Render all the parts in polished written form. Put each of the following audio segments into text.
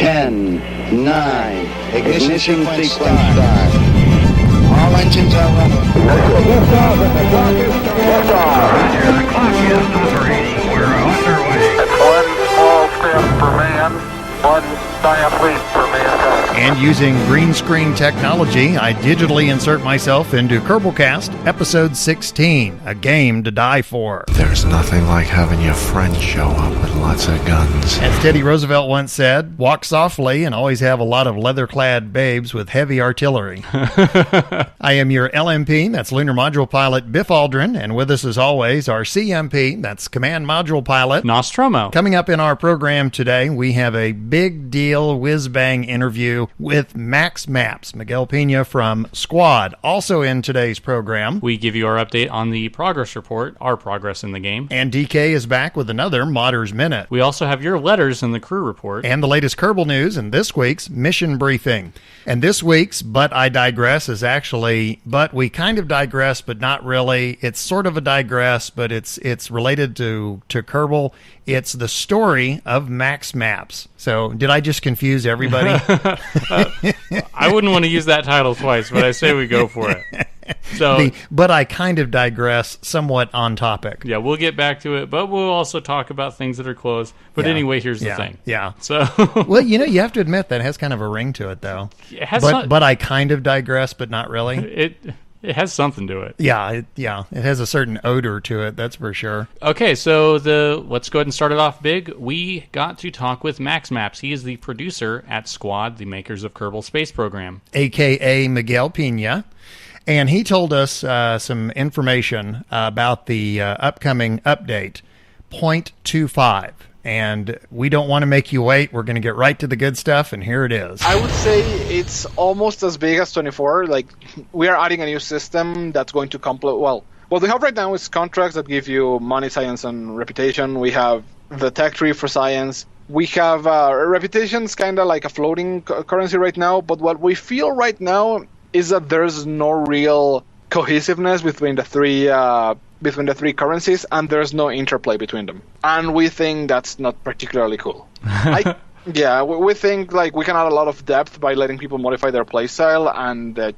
10, 9, ignition sequence start. All engines are running. Liftoff and the clock is starting. Liftoff. Roger, the clock is operating. We're underway. It's one small step for man, one giant leap for mankind. And using green screen technology, I digitally insert myself into Kerbalcast, episode 16, a game to die for. There's nothing like having your friend show up with lots of guns. As Teddy Roosevelt once said, walk softly and always have a lot of leather-clad babes with heavy artillery. I am your LMP, that's Lunar Module Pilot Biff Aldrin, and with us as always, our CMP, that's Command Module Pilot Nostromo. Coming up in our program today, we have a big deal whiz-bang interview with Maxmaps, Miguel Pena from Squad. Also in today's program, We give you our update on the progress report, our progress in the game. and DK is back with another Modders Minute. We also have your letters in the crew report. And the latest Kerbal news and this week's mission briefing. And this week's But I Digress is actually, but we kind of digress, but not really. It's sort of a digress, but it's related to Kerbal. It's the story of Maxmaps. So did I just confuse everybody? I wouldn't want to use that title twice, but I say we go for it. So, But I kind of digress somewhat on topic. yeah, we'll get back to it, but we'll also talk about things that are closed. But Yeah. anyway, here's the Yeah. thing. Yeah. So, Well, you have to admit that has kind of a ring to it, though. it has But I kind of digress, but not really. it has something to it. Yeah, it has a certain odor to it, that's for sure. Okay, so let's go ahead and start it off big. We got to talk with Maxmaps. He is the producer at Squad, the makers of Kerbal Space Program. A.K.A. Miguel Pena. And he told us some information about the upcoming update, 0.25. And we don't want to make you wait. We're going to get right to the good stuff, and here it is. I would say it's almost as big as 24. Like, we are adding a new system that's going to complement. Well, what we have right now is contracts that give you money, science, and reputation. We have the tech tree for science. We have reputation's kind of like a floating currency right now. But what we feel right now is that there's no real cohesiveness between the three currencies, and there's no interplay between them. And we think that's not particularly cool. Yeah, we think like we can add a lot of depth by letting people modify their playstyle and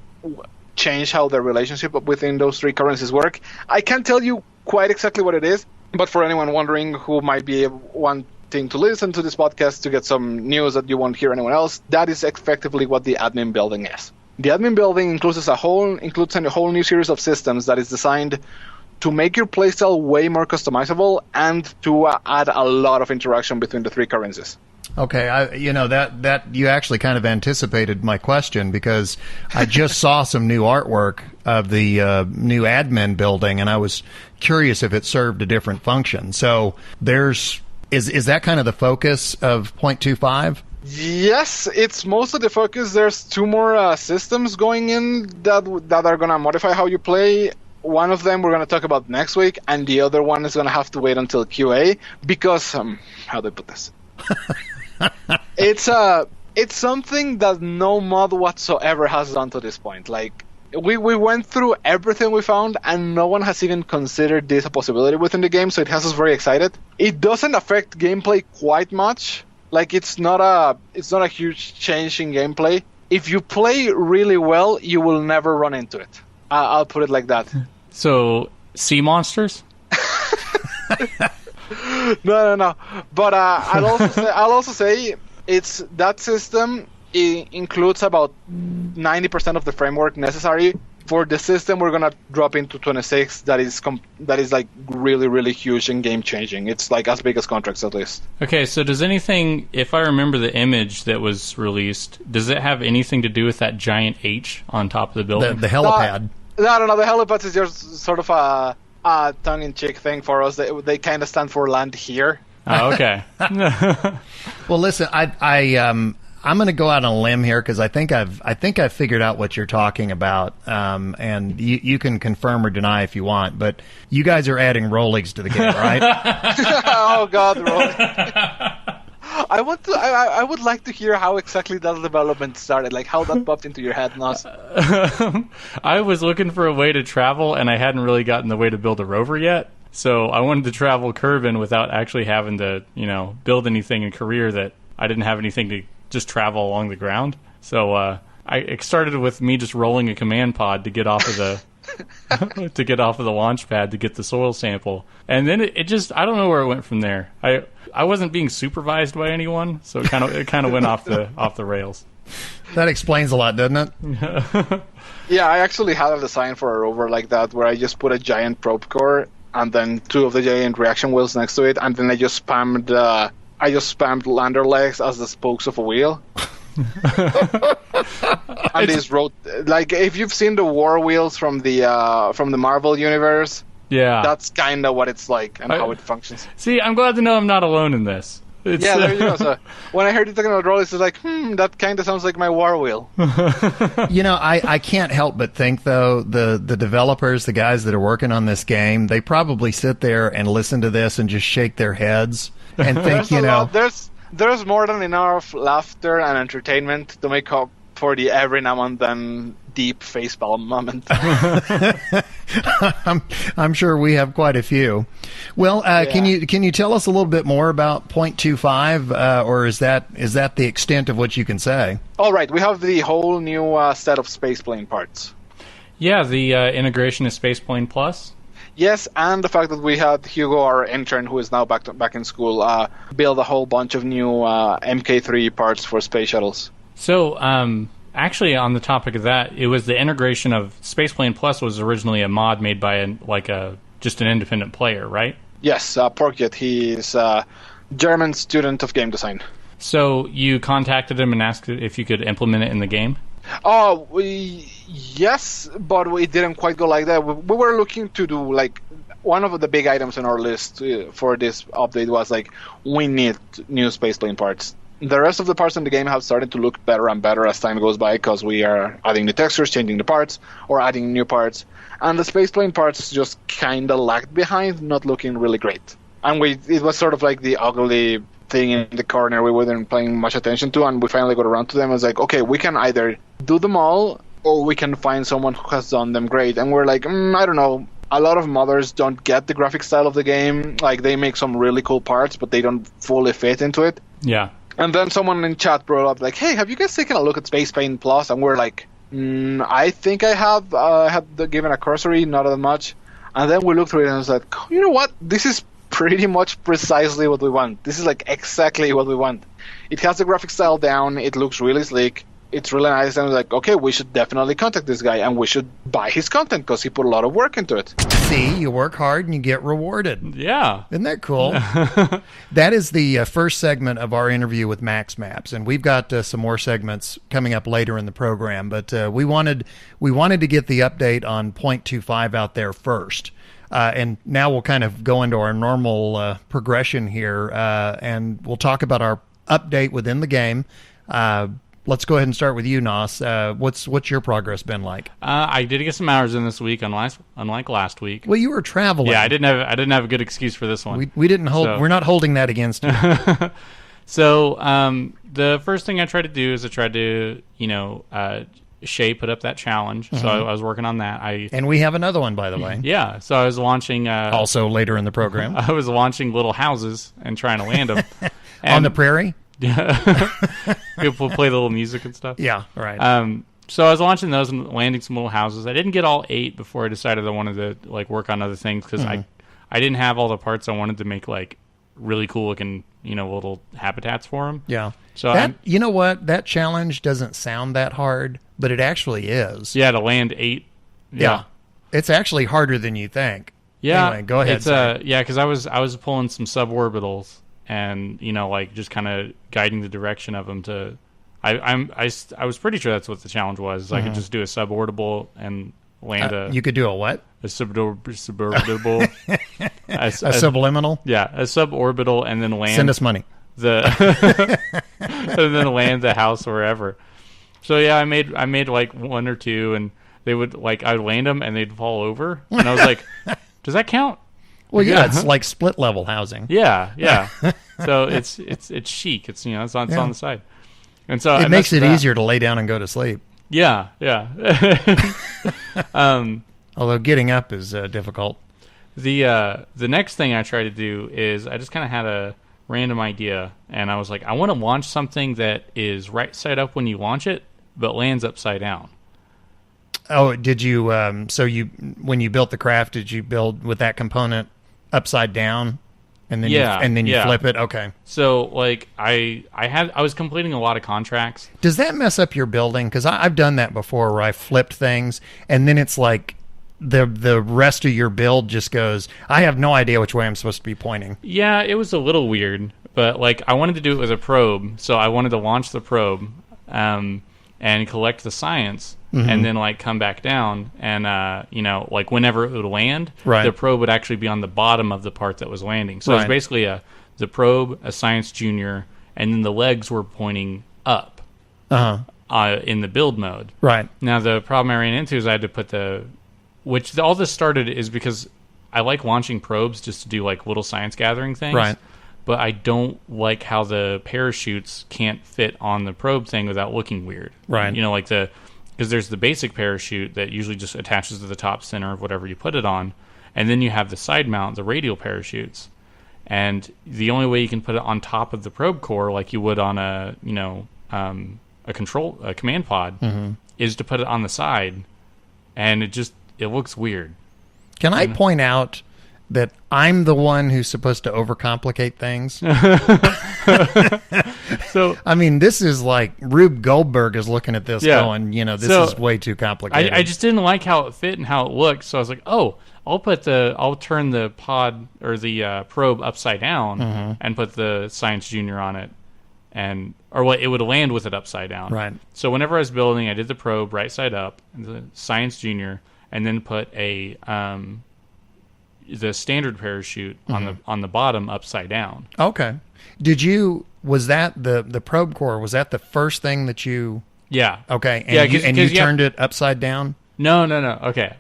change how their relationship within those three currencies work. I can't tell you quite exactly what it is, but for anyone wondering who might be wanting to listen to this podcast to get some news that you won't hear anyone else, that is effectively what the admin building is. The admin building includes a whole new series of systems that is designed to make your playstyle way more customizable and to add a lot of interaction between the three currencies. Okay, that you actually kind of anticipated my question, because I just saw some new artwork of the new admin building, and I was curious if it served a different function. So is that kind of the focus of 0.25? Yes, it's mostly the focus. There's two more systems going in that are going to modify how you play. One of them we're going to talk about next week, and the other one is going to have to wait until QA because how do I put this? It's something that no mod whatsoever has done to this point. Like we went through everything we found, and no one has even considered this a possibility within the game. So it has us very excited. It doesn't affect gameplay quite much. Like it's not a huge change in gameplay. If you play really well, you will never run into it. I'll put it like that. So, sea monsters? No. But I'll also say it's that system includes about 90% of the framework necessary for the system we're gonna drop into 26. That is like really, really huge and game changing. It's like as big as contracts at least. Okay, so does anything, if I remember the image that was released, does it have anything to do with that giant H on top of the building? The helipad. No. The helipad is just sort of a tongue-in-cheek thing for us. They kind of stand for land here. Oh, okay. Well, listen, I'm going to go out on a limb here because I think I've figured out what you're talking about, and you can confirm or deny if you want. But you guys are adding Rolligs to the game, right? Oh God, Rollig. I would like to hear how exactly that development started, like how that popped into your head, Nos. I was looking for a way to travel, and I hadn't really gotten the way to build a rover yet. So I wanted to travel Kerbin without actually having to, build anything in career that I didn't have anything just travel along the ground. So it started with me just rolling a command pod to get off of the to get off of the launch pad to get the soil sample, and then it just I don't know where it went from there. I wasn't being supervised by anyone, so it kind of went off the rails. That explains a lot, doesn't it? Yeah, I actually had a design for a rover like that where I just put a giant probe core and then 2 of the giant reaction wheels next to it, and then I just spammed lander legs as the spokes of a wheel. And these road, like if you've seen the war wheels from the Marvel universe, yeah, that's kind of what it's like and how it functions. See, I'm glad to know I'm not alone in this. Yeah, there you go. So when I heard you talking about rollies, it's like, that kind of sounds like my war wheel. I can't help but think, though, the developers, the guys that are working on this game, they probably sit there and listen to this and just shake their heads and think, there's more than enough laughter and entertainment to make up for the every now and then deep facepalm moment. I'm sure we have quite a few. Well, can you tell us a little bit more about 0.25, or is that the extent of what you can say? All right, we have the whole new set of spaceplane parts. Yeah, the integration of Spaceplane Plus. Yes, and the fact that we had Hugo, our intern, who is now back in school, build a whole bunch of new MK3 parts for space shuttles. So, actually, on the topic of that, it was the integration of Spaceplane Plus was originally a mod made by just an independent player, right? Yes, Porkit. He's a German student of game design. So you contacted him and asked if you could implement it in the game? Oh, yes, but we didn't quite go like that. We were looking to do, like, one of the big items on our list for this update was, like, we need new spaceplane parts. The rest of the parts in the game have started to look better and better as time goes by because we are adding the textures, changing the parts, or adding new parts. And the spaceplane parts just kind of lagged behind, not looking really great. And it was sort of like the ugly thing in the corner we weren't paying much attention to, and we finally got around to them. I was like, okay, we can either do them all, or we can find someone who has done them great. And we're like, I don't know. A lot of modders don't get the graphic style of the game. Like, they make some really cool parts, but they don't fully fit into it. Yeah. And then someone in chat brought up, like, hey, have you guys taken a look at Spaceplane Plus? And we're like, I think I have. Had given a cursory, not that much. And then we looked through it and I was like, you know what? This is pretty much precisely what we want. This is like exactly what we want. It has the graphic style down. It looks really sleek. It's really nice. And I was like, okay, we should definitely contact this guy and we should buy his content because he put a lot of work into it. See, you work hard and you get rewarded. Yeah. Isn't that cool? That is the first segment of our interview with Maxmaps, and we've got some more segments coming up later in the program. But we wanted to get the update on 0.25 out there first. And now we'll kind of go into our normal progression here, and we'll talk about our update within the game. Let's go ahead and start with you, Nos. What's your progress been like? I did get some hours in this week, unlike last week. Well, you were traveling. Yeah, I didn't have a good excuse for this one. We didn't hold. So. We're not holding that against you. So the first thing I tried to do is I tried to Shay put up that challenge, so I was working on that. And we have another one, by the way. Yeah, so I was launching. Also later in the program, I was launching little houses and trying to land them on the prairie. Yeah, people play the little music and stuff. Yeah, right. So I was launching those and landing some little houses. I didn't get all 8 before I decided I wanted to work on other things because I didn't have all the parts I wanted to make really cool looking little habitats for them. Yeah. So you know what? That challenge doesn't sound that hard, but it actually is. Yeah, to land 8. Yeah. It's actually harder than you think. Yeah. Anyway, go ahead. Because I was pulling some suborbitals and just kind of guiding the direction of them to. I was pretty sure that's what the challenge was. I could just do a suborbital and land You could do a what? A suborbital. a subliminal. Yeah, a suborbital, and then land. Send us money. And then land the house wherever. So yeah, I made 1 or 2, and they would I'd land them and they'd fall over, and I was like, does that count? Well, yeah, it's like split level housing. Yeah. So it's chic. It's it's on the side, and so it makes it easier to lay down and go to sleep. Yeah. Although getting up is difficult. The next thing I tried to do is I just kind of had random idea, and I was like, I want to launch something that is right side up when you launch it, but lands upside down. Oh, did you? So when you built the craft, did you build with that component upside down, and then you flip it? Okay. So like I was completing a lot of contracts. Does that mess up your building? Because I've done that before, where I flipped things, and then it's like the rest of your build just goes. I have no idea which way I'm supposed to be pointing. Yeah, it was a little weird, but like I wanted to do it with a probe, so I wanted to launch the probe, and collect the science. And then like come back down, and like whenever it would land, right. the probe would actually be on the bottom of the part that was landing. So it was basically the probe, a science junior, and then the legs were pointing up in the build mode. Right. Now the problem I ran into is I had to put all this started is because I like launching probes just to do like little science gathering things. Right. But I don't like how the parachutes can't fit on the probe thing without looking weird. Right. Like because there's the basic parachute that usually just attaches to the top center of whatever you put it on, and then you have the side mount, the radial parachutes, and the only way you can put it on top of the probe core, like you would on a command pod, is to put it on the side, and it looks weird. Can I point out that I'm the one who's supposed to overcomplicate things? So I mean, this is like Rube Goldberg is looking at this going, this is way too complicated. I just didn't like how it fit and how it looked, so I was like, oh, I'll turn the pod or the probe upside down and put the Science Junior on it, it would land with it upside down. Right. So whenever I was building, I did the probe right side up, the Science Junior, and then put the standard parachute on the bottom upside down. Okay. Was that the probe core? Was that the first thing that you? Yeah. Okay. And you turned it upside down? No. Okay.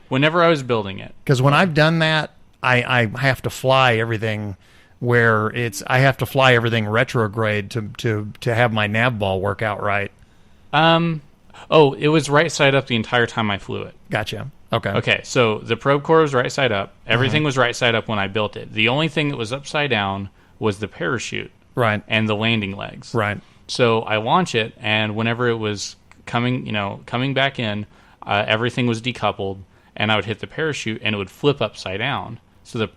Whenever I was building it, because when I've done that, I have to fly everything I have to fly everything retrograde to have my nav ball work out right. It was right side up the entire time I flew it. Gotcha. Okay. Okay, so the probe core was right side up. Everything was right side up when I built it. The only thing that was upside down was the parachute. Right. And the landing legs. Right. So I launch it, and whenever it was coming back in, everything was decoupled, and I would hit the parachute, and it would flip upside down. So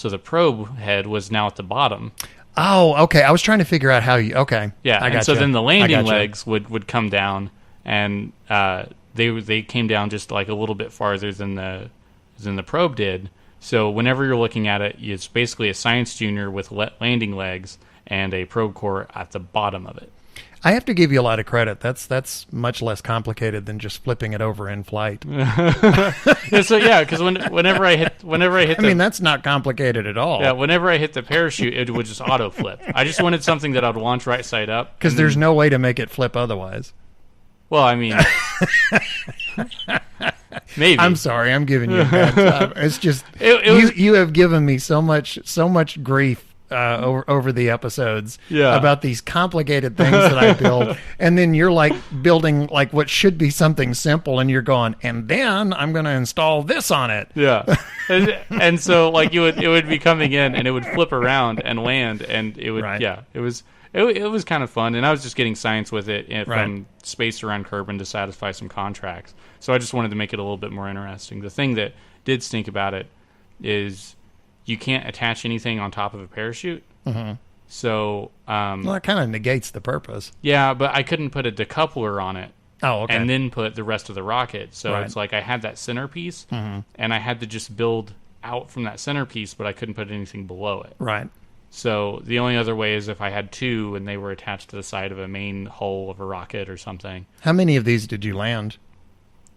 the probe head was now at the bottom. Oh, okay. I was trying to figure out how you. Okay. Yeah. And so then the landing legs would come down, and they came down just like a little bit farther than the probe did. So whenever you're looking at it, it's basically a Science Junior with landing legs and a probe core at the bottom of it. I have to give you a lot of credit. That's much less complicated than just flipping it over in flight. Because whenever I hit, that's not complicated at all. Yeah, whenever I hit the parachute, it would just auto flip. I just wanted something that I'd launch right side up. Because there's no way to make it flip otherwise. Well, I mean, maybe. I'm sorry, I'm giving you a bad time. It's just you have given me so much grief over the episodes about these complicated things that I build, and then you're like building like what should be something simple, and you're going, and then I'm going to install this on it. Yeah, and so like it would be coming in, and it would flip around and land, and it would It was kind of fun, and I was just getting science with it from space around Kerbal to satisfy some contracts. So I just wanted to make it a little bit more interesting. The thing that did stink about it is you can't attach anything on top of a parachute. Mm-hmm. So that kind of negates the purpose. Yeah, but I couldn't put a decoupler on it. Oh, okay. And then put the rest of the rocket. So it's like I had that centerpiece, and I had to just build out from that centerpiece, but I couldn't put anything below it. Right. So the only other way is if I had two and they were attached to the side of a main hull of a rocket or something. How many of these did you land?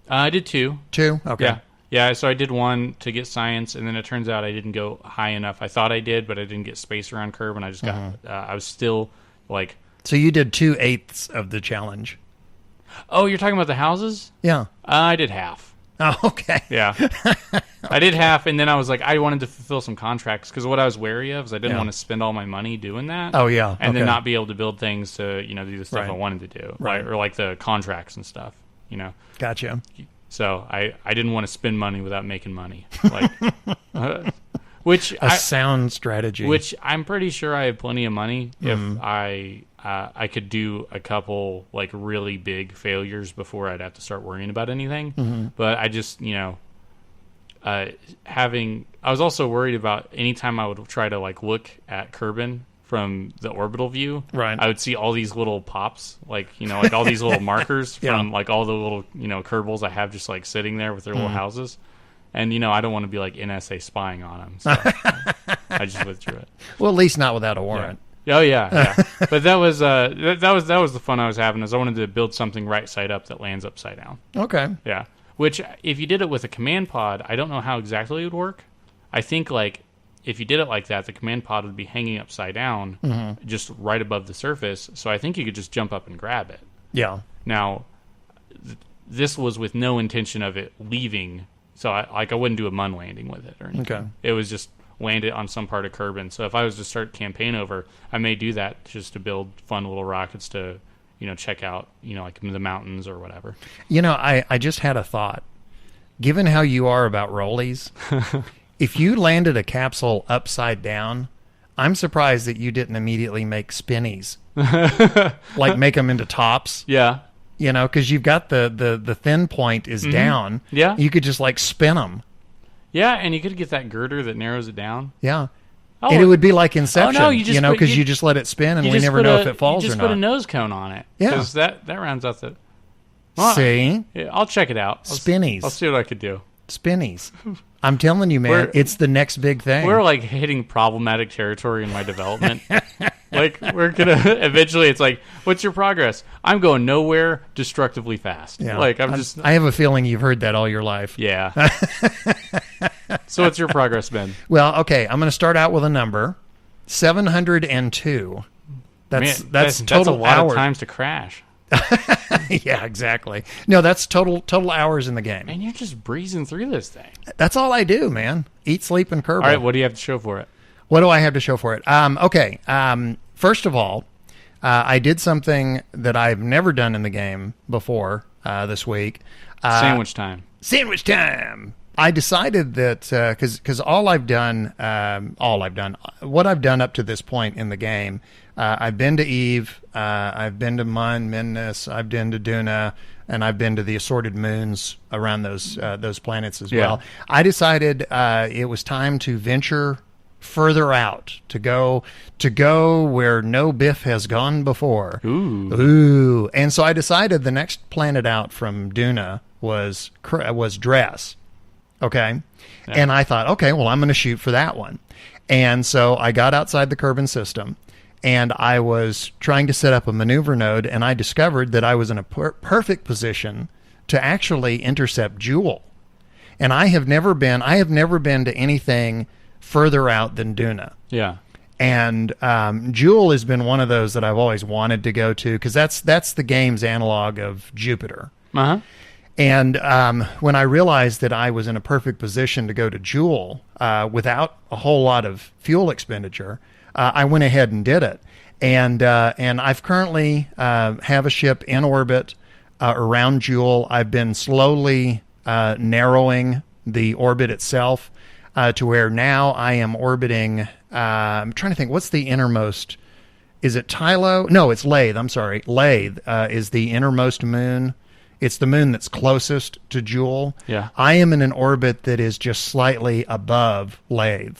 I did two. Two? Okay. Yeah, so I did one to get science, and then it turns out I didn't go high enough. I thought I did, but I didn't get space around Kerbal, and I just got... I was still, like... So you did 2/8 of the challenge. Oh, you're talking about the houses? Yeah. I did half. Oh, okay. Yeah. I did half, and then I was like, I wanted to fulfill some contracts, because what I was wary of is I didn't want to spend all my money doing that. Oh, yeah. And then not be able to build things to, do the stuff I wanted to do. Right. Or like the contracts and stuff, Gotcha. So I didn't want to spend money without making money. Like, Which sound strategy. Which I'm pretty sure I have plenty of money if I could do a couple like really big failures before I'd have to start worrying about anything. But I just, I was also worried about anytime I would try to like look at Kerbin from the orbital view, right? I would see all these little pops, like like all these little markers from like all the little Kerbals I have just like sitting there with their little houses, and I don't want to be like NSA spying on them, so I just withdrew it. Well, at least not without a warrant. Yeah. Oh yeah. But that was the fun I was having. Is I wanted to build something right side up that lands upside down. Okay. Yeah. Which if you did it with a command pod, I don't know how exactly it would work. I think like if you did it like that, the command pod would be hanging upside down, just right above the surface. So I think you could just jump up and grab it. Yeah. Now, this was with no intention of it leaving. So I wouldn't do a MUN landing with it or anything. Okay. It was just land it on some part of Kerbin. So if I was to start campaign over, I may do that just to build fun little rockets to, check out, like the mountains or whatever. I just had a thought. Given how you are about rollies, if you landed a capsule upside down, I'm surprised that you didn't immediately make spinnies. Like make them into tops. Yeah. Because you've got the thin point is down. Yeah. You could just like spin them. Yeah, and you could get that girder that narrows it down. Yeah. Oh, and it would be like Inception, because you just let it spin and we never know if it falls or not. You just put a nose cone on it. Yeah. Because that rounds out the... Well, see? I'll check it out. Spinnies. I'll see what I could do. Spinnies. I'm telling you, man, it's the next big thing. We're like hitting problematic territory in my development. Like we're gonna eventually. It's like, what's your progress? I'm going nowhere destructively fast. Yeah. Like I have a feeling you've heard that all your life. Yeah. So what's your progress been? Well, okay, I'm going to start out with a number, 702. That's total that's a lot of times to crash. Yeah, exactly. No, that's total hours in the game. And you're just breezing through this thing. That's all I do, man. Eat, sleep, and Kerbal. All right, what do you have to show for it? What do I have to show for it? Okay. First of all, I did something that I've never done in the game before this week. Sandwich time. Sandwich time. I decided that because what I've done up to this point in the game, I've been to Eve, I've been to Mun, Minus, I've been to Duna, and I've been to the assorted moons around those planets as well. I decided it was time to venture further out, to go where no Biff has gone before. Ooh. And so I decided the next planet out from Duna was Dress. Okay. Yeah. And I thought, okay, well, I'm going to shoot for that one. And so I got outside the Kerbin system and I was trying to set up a maneuver node, and I discovered that I was in a perfect position to actually intercept Jewel. And I have never been to anything further out than Duna. Yeah. And Jewel has been one of those that I've always wanted to go to, because that's the game's analog of Jupiter. Uh-huh. And when I realized that I was in a perfect position to go to Jewel without a whole lot of fuel expenditure, I went ahead and did it. And I've currently have a ship in orbit around Jewel. I've been slowly narrowing the orbit itself to where now I am orbiting. I'm trying to think, what's the innermost? Is it Tylo? No, it's Lathe. I'm sorry. Lathe is the innermost moon. It's the moon that's closest to Jewel. Yeah. I am in an orbit that is just slightly above Lathe.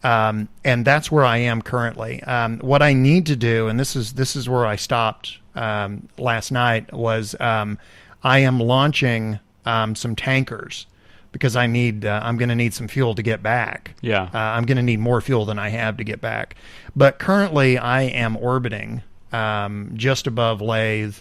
And that's where I am currently. What I need to do, and this is where I stopped last night, was I am launching some tankers because I'm going to need some fuel to get back. Yeah. I'm going to need more fuel than I have to get back. But currently I am orbiting just above Lathe.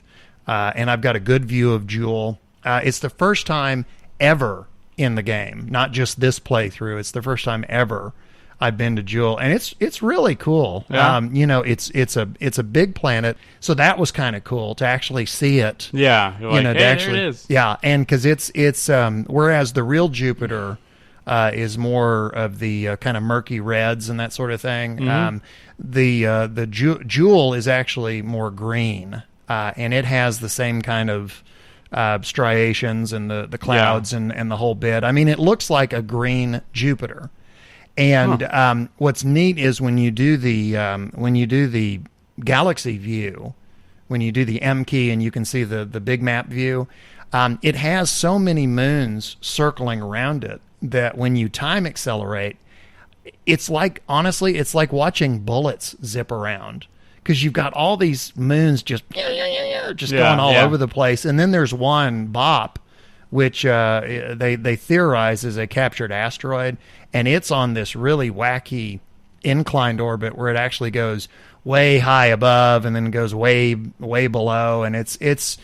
And I've got a good view of Jewel. It's the first time ever in the game, not just this playthrough. It's the first time ever I've been to Jewel, and it's really cool. Yeah. It's a big planet, so that was kind of cool to actually see it. Yeah, you're like, hey, there it is. Yeah, and because it's whereas the real Jupiter is more of the kind of murky reds and that sort of thing. Mm-hmm. The Jewel is actually more green. And it has the same kind of striations and the clouds and the whole bit. I mean, it looks like a green Jupiter. And what's neat is when you do the galaxy view, when you do the M key and you can see the big map view, it has so many moons circling around it that when you time accelerate, it's like, honestly, it's like watching bullets zip around, because you've got all these moons just going all over the place. And then there's one, Bop, which they theorize is a captured asteroid, and it's on this really wacky inclined orbit where it actually goes way high above and then goes way below, and it's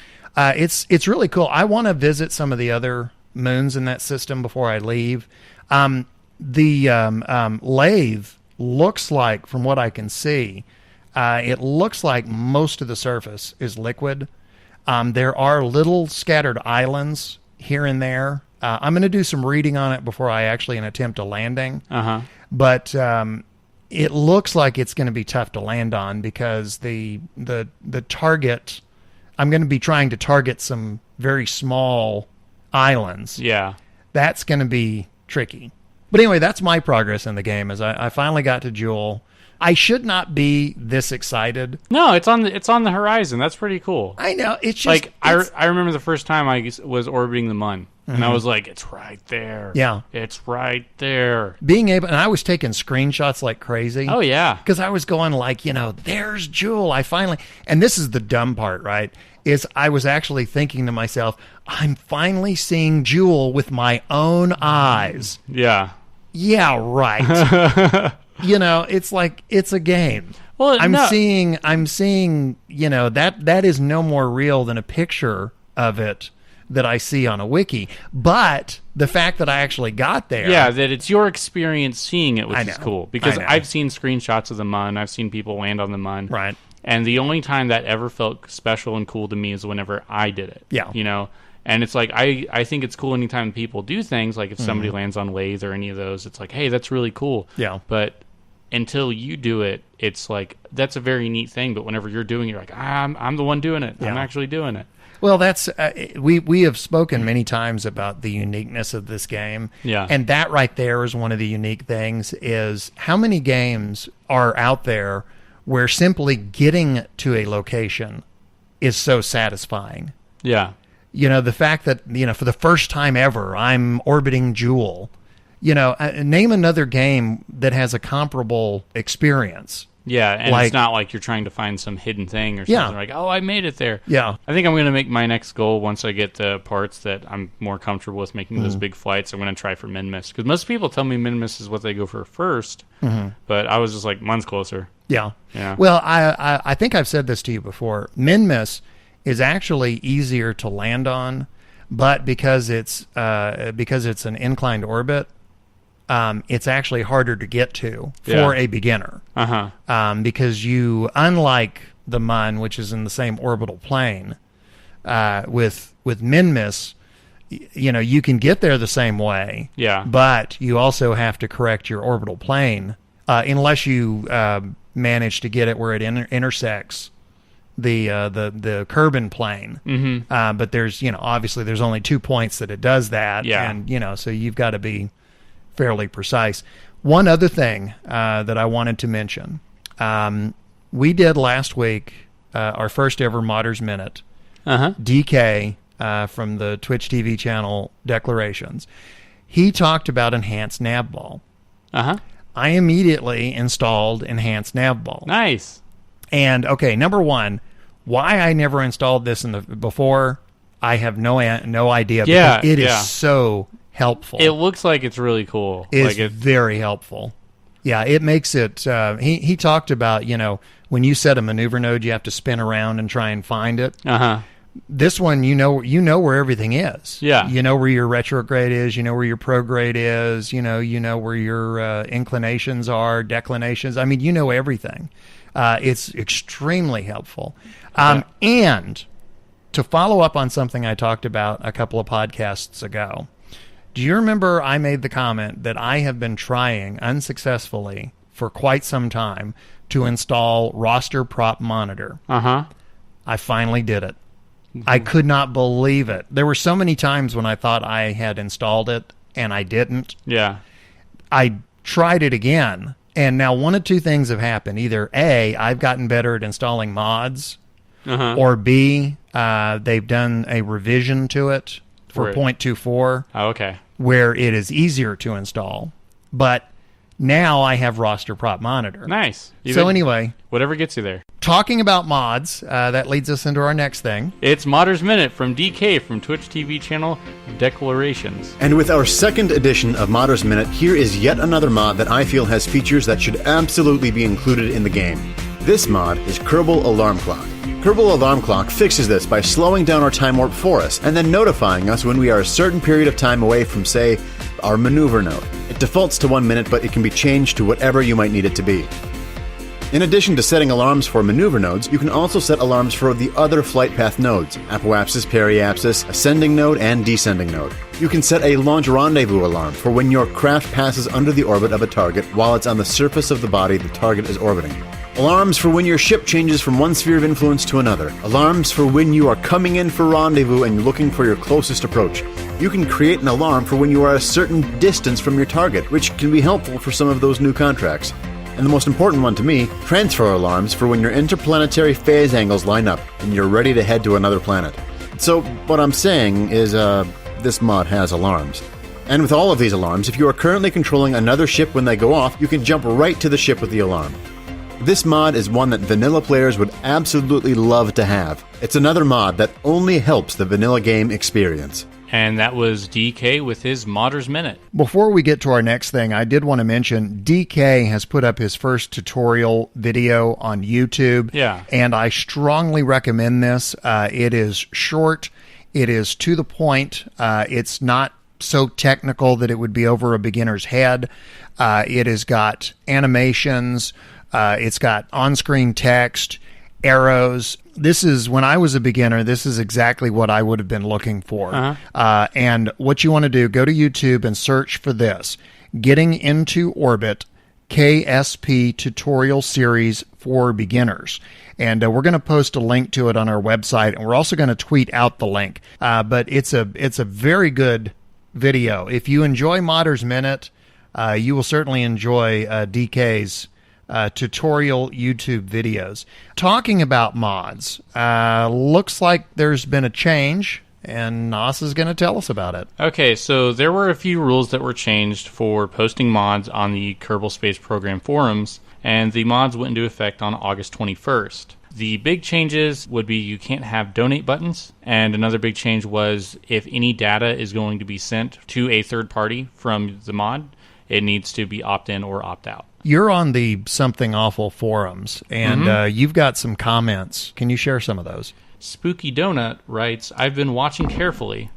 really cool. I want to visit some of the other moons in that system before I leave. The lathe looks like, from what I can see, it looks like most of the surface is liquid. There are little scattered islands here and there. I'm going to do some reading on it before I actually attempt a landing. But it looks like it's going to be tough to land on, because the target, I'm going to be trying to target some very small islands. Yeah. That's going to be tricky. But anyway, that's my progress in the game, is I finally got to Jewel. I should not be this excited. No, it's on the horizon. That's pretty cool. I know. It's just like I remember the first time I was orbiting the Mun, and I was like, "It's right there. Yeah, it's right there." Being able, and I was taking screenshots like crazy. Oh yeah, because I was going like, there's Jewel. I finally, and this is the dumb part, right? Is I was actually thinking to myself, I'm finally seeing Jewel with my own eyes. Yeah. Yeah, right. It's like, it's a game. Well, I'm seeing, that is no more real than a picture of it that I see on a wiki. But the fact that I actually got there. Yeah, that it's your experience seeing it, which is cool. Because I know. I've seen screenshots of the Mun. I've seen people land on the Mun. Right. And the only time that ever felt special and cool to me is whenever I did it. Yeah. And it's like, I think it's cool anytime people do things, like if somebody lands on Lathe or any of those, it's like, hey, that's really cool. Yeah. But until you do it, it's like, that's a very neat thing. But whenever you're doing it, you're like, I'm the one doing it. Yeah. I'm actually doing it. Well, that's we have spoken many times about the uniqueness of this game. Yeah. And that right there is one of the unique things, is how many games are out there where simply getting to a location is so satisfying. Yeah. The fact that, for the first time ever, I'm orbiting Jewel. Name another game that has a comparable experience. Yeah, and it's not like you're trying to find some hidden thing or something like, oh, I made it there. Yeah. I think I'm going to make my next goal, once I get the parts that I'm more comfortable with making those big flights, I'm going to try for Minmus. Because most people tell me Minmus is what they go for first, but I was just like, Mun's closer. Yeah. Yeah. Well, I think I've said this to you before. Minmus is actually easier to land on, but because it's an inclined orbit, it's actually harder to get to for a beginner. Because unlike the Mun, which is in the same orbital plane, with Minmus, you can get there the same way. Yeah. But you also have to correct your orbital plane, unless you manage to get it where it intersects the Kerbal plane. But there's, obviously there's only 2 points that it does that. Yeah. And, so you've got to be fairly precise. One other thing that I wanted to mention. We did last week our first ever Modders Minute. DK from the Twitch TV channel Declarations. He talked about enhanced navball. I immediately installed enhanced navball. Nice. And okay, number one, why I never installed this before, I have no idea. Yeah, because it is so helpful. It looks like it's really cool. It's very helpful. Yeah, it makes it. He talked about, when you set a maneuver node, you have to spin around and try and find it. This one, you know where everything is. Yeah. You know where your retrograde is. You know where your prograde is. You know where your inclinations are, declinations. I mean, you know everything. It's extremely helpful. And to follow up on something I talked about a couple of podcasts ago, do you remember I made the comment that I have been trying unsuccessfully for quite some time to install Roster Prop Monitor? I finally did it. I could not believe it. There were so many times when I thought I had installed it and I didn't. Yeah. I tried it again, and now one of two things have happened. Either A, I've gotten better at installing mods, or B, they've done a revision to it for 0.24. Oh, okay. Where it is easier to install. But now I have roster prop monitor. Nice. So anyway, whatever gets you there. Talking about mods, that leads us into our next thing. It's Modders Minute from DK from Twitch TV channel Declarations. And with our second edition of Modders Minute, here is yet another mod that I feel has features that should absolutely be included in the game. This mod is Kerbal Alarm Clock. Kerbal Alarm Clock fixes this by slowing down our time warp for us and then notifying us when we are a certain period of time away from, say, our maneuver node. It defaults to 1 minute, but it can be changed to whatever you might need it to be. In addition to setting alarms for maneuver nodes, you can also set alarms for the other flight path nodes, apoapsis, periapsis, ascending node, and descending node. You can set a launch rendezvous alarm for when your craft passes under the orbit of a target while it's on the surface of the body the target is orbiting. Alarms for when your ship changes from one sphere of influence to another. Alarms for when you are coming in for rendezvous and looking for your closest approach. You can create an alarm for when you are a certain distance from your target, which can be helpful for some of those new contracts. And the most important one to me, transfer alarms for when your interplanetary phase angles line up and you're ready to head to another planet. So what I'm saying is this mod has alarms. And with all of these alarms, if you are currently controlling another ship when they go off, you can jump right to the ship with the alarm. This mod is one that vanilla players would absolutely love to have. It's another mod that only helps the vanilla game experience. And that was DK with his Modders Minute. Before we get to our next thing, I did want to mention DK has put up his first tutorial video on YouTube. Yeah. And I strongly recommend this. It is short. It is to the point. It's not so technical that it would be over a beginner's head. It has got animations. It's got on-screen text, arrows. This is, when I was a beginner, this is exactly what I would have been looking for. And what you want to do, go to YouTube and search for this. Getting into Orbit KSP Tutorial Series for Beginners. And we're going to post a link to it on our website, and we're also going to tweet out the link. But it's a very good video. If you enjoy Modders Minute, you will certainly enjoy DK's tutorial YouTube videos. Talking about mods, looks like there's been a change, and Nos is going to tell us about it. Okay, so there were a few rules that were changed for posting mods on the Kerbal Space Program forums, and the mods went into effect on August 21st. The big changes would be you can't have donate buttons, and another big change was if any data is going to be sent to a third party from the mod, it needs to be opt-in or opt-out. You're on the Something Awful forums, and you've got some comments. Can you share some of those? Spooky Donut writes, I've been watching carefully.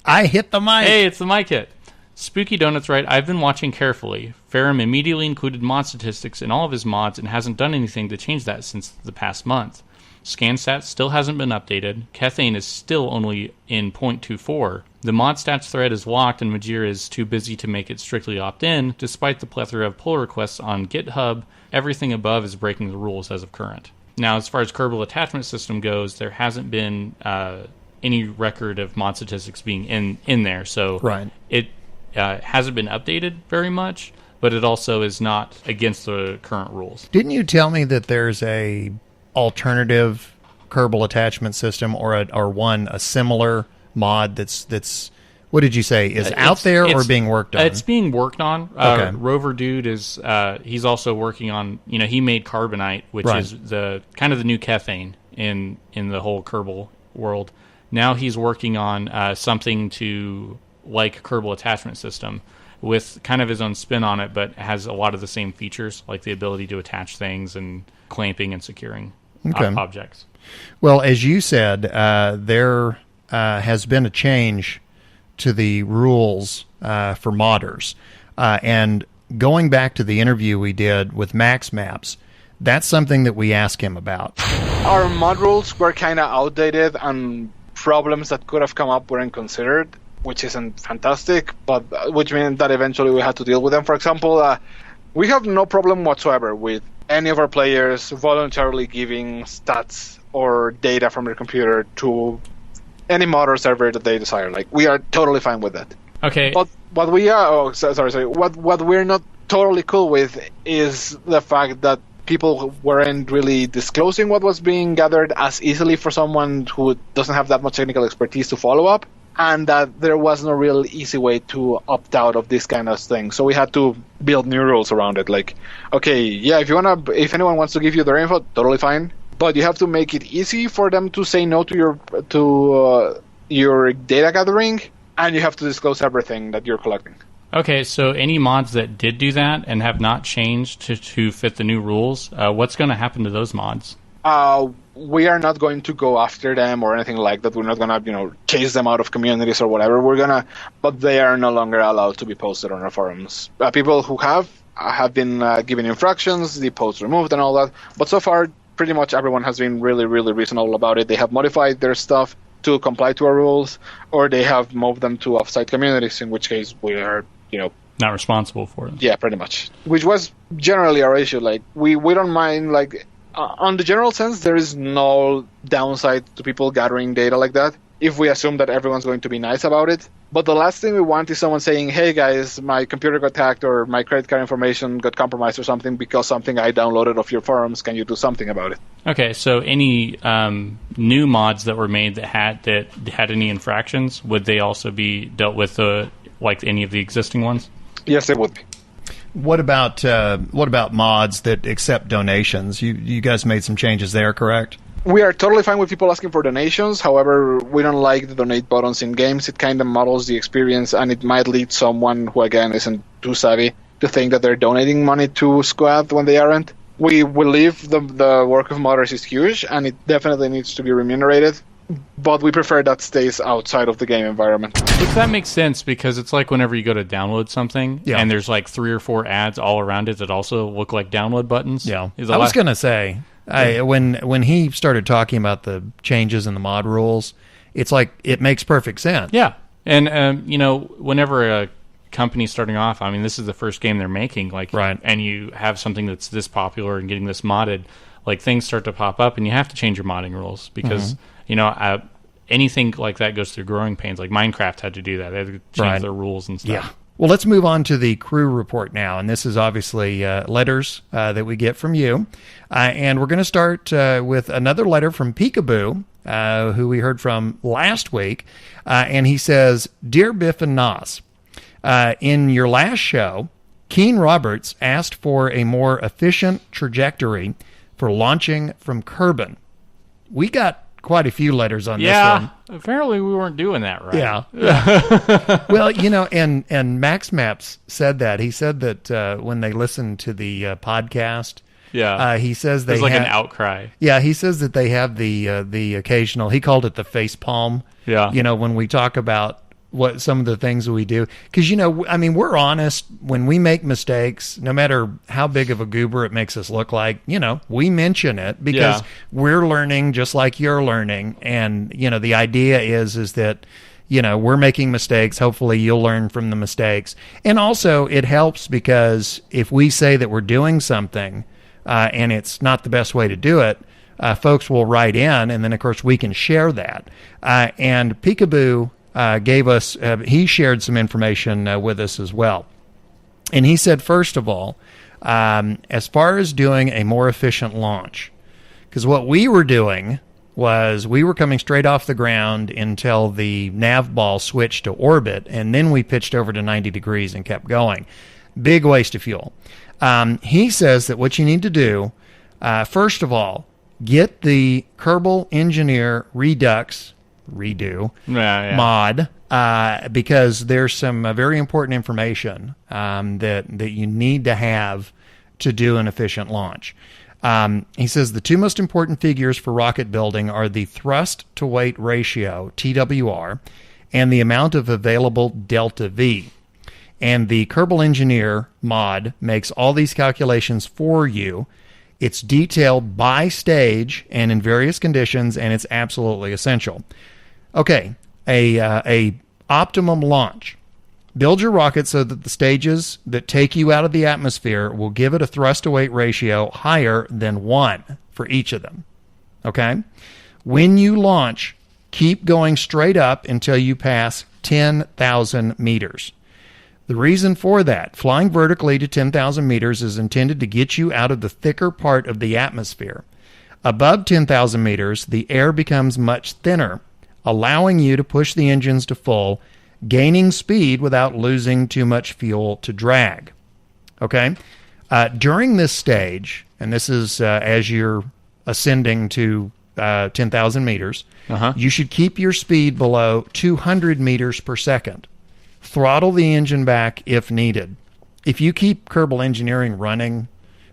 I hit the mic. Hey, it's the mic hit. Spooky Donuts write, I've been watching carefully. Ferrum immediately included mod statistics in all of his mods and hasn't done anything to change that since the past month. ScanStats still hasn't been updated. Kethane is still only in 0.24. The mod stats thread is locked and Majir is too busy to make it strictly opt-in. Despite the plethora of pull requests on GitHub, everything above is breaking the rules as of current. Now, as far as Kerbal attachment system goes, there hasn't been any record of mod statistics being in there, so it hasn't been updated very much, but it also is not against the current rules. Didn't you tell me that there's a alternative Kerbal attachment system or a similar mod that's what did you say is out there or being worked on? It's being worked on. Okay. Rover Dude is he's also working on, he made Carbonite, which is the kind of the new Kethane in the whole Kerbal world. Now he's working on something to like Kerbal attachment system with kind of his own spin on it, but has a lot of the same features like the ability to attach things and clamping and securing objects. Well, as you said, there has been a change to the rules for modders. And going back to the interview we did with Maxmaps, that's something that we asked him about. Our mod rules were kind of outdated and problems that could have come up weren't considered, which isn't fantastic, but which means that eventually we had to deal with them. For example, we have no problem whatsoever with any of our players voluntarily giving stats or data from their computer to any mod or server that they desire. Like, we are totally fine with that. Okay. But what we are, what we're not totally cool with is the fact that people weren't really disclosing what was being gathered as easily for someone who doesn't have that much technical expertise to follow up, and that there was no real easy way to opt out of this kind of thing. So we had to build new rules around it. Like, okay, yeah, if anyone wants to give you their info, totally fine, but you have to make it easy for them to say no to your data gathering, and you have to disclose everything that you're collecting. Okay, so any mods that did do that and have not changed to fit the new rules, what's going to happen to those mods? We are not going to go after them or anything like that. We're not going to, chase them out of communities or whatever. But they are no longer allowed to be posted on our forums. People who have been given infractions, the posts removed and all that. But so far, pretty much everyone has been really, really reasonable about it. They have modified their stuff to comply to our rules, or they have moved them to off-site communities, in which case we are, not responsible for it. Yeah, pretty much. Which was generally our issue. Like, we don't mind, like, on the general sense, there is no downside to people gathering data like that if we assume that everyone's going to be nice about it. But the last thing we want is someone saying, hey guys, my computer got hacked or my credit card information got compromised or something because something I downloaded off your forums. Can you do something about it? Okay, so any new mods that were made that had any infractions, would they also be dealt with like any of the existing ones? Yes, they would be. What about mods that accept donations? You guys made some changes there, correct? We are totally fine with people asking for donations. However, we don't like the donate buttons in games. It kind of muddles the experience, and it might lead someone who, again, isn't too savvy to think that they're donating money to Squad when they aren't. We believe the work of modders is huge, and it definitely needs to be remunerated. But we prefer that stays outside of the game environment. Which that makes sense, because it's like whenever you go to download something, and there's like 3 or 4 ads all around it that also look like download buttons. Yeah, I was going to say, when he started talking about the changes in the mod rules, it's like it makes perfect sense. Yeah, and whenever a company's starting off, I mean, this is the first game they're making, like, right, and you have something that's this popular and getting this modded, like, things start to pop up, and you have to change your modding rules because. Anything like that goes through growing pains. Like Minecraft had to do that. They had to change their rules and stuff. Yeah. Well, let's move on to the crew report now. And this is obviously letters that we get from you. And we're going to start with another letter from Peekaboo, who we heard from last week. And he says, Dear Biff and Nas, in your last show, Keen Roberts asked for a more efficient trajectory for launching from Kerbal. We got quite a few letters on this one. Yeah, apparently we weren't doing that right. Yeah. Well, and Maxmaps said that. He said that when they listened to the podcast, he says they there's like an outcry. Yeah, he says that they have the occasional, he called it the face palm. Yeah. When we talk about what some of the things we do. Because, we're honest. When we make mistakes, no matter how big of a goober it makes us look like, we mention it because we're learning just like you're learning. And, the idea is that, we're making mistakes. Hopefully you'll learn from the mistakes. And also it helps because if we say that we're doing something and it's not the best way to do it, folks will write in, and then, of course, we can share that. And Peekaboo gave us, he shared some information with us as well. And he said, first of all, as far as doing a more efficient launch, because what we were doing was we were coming straight off the ground until the nav ball switched to orbit, and then we pitched over to 90 degrees and kept going. Big waste of fuel. He says that what you need to do, first of all, get the Kerbal Engineer Redux mod, because there's some very important information that you need to have to do an efficient launch. He says the 2 most important figures for rocket building are the thrust to weight ratio, TWR, and the amount of available delta V. And the Kerbal Engineer mod makes all these calculations for you. It's detailed by stage and in various conditions, and it's absolutely essential. Okay, a optimum launch. Build your rocket so that the stages that take you out of the atmosphere will give it a thrust-to-weight ratio higher than 1 for each of them. Okay? When you launch, keep going straight up until you pass 10,000 meters. The reason for that, flying vertically to 10,000 meters is intended to get you out of the thicker part of the atmosphere. Above 10,000 meters, the air becomes much thinner, allowing you to push the engines to full, gaining speed without losing too much fuel to drag. Okay? During this stage, and this is as you're ascending to 10,000 meters, you should keep your speed below 200 meters per second. Throttle the engine back if needed. If you keep Kerbal Engineering running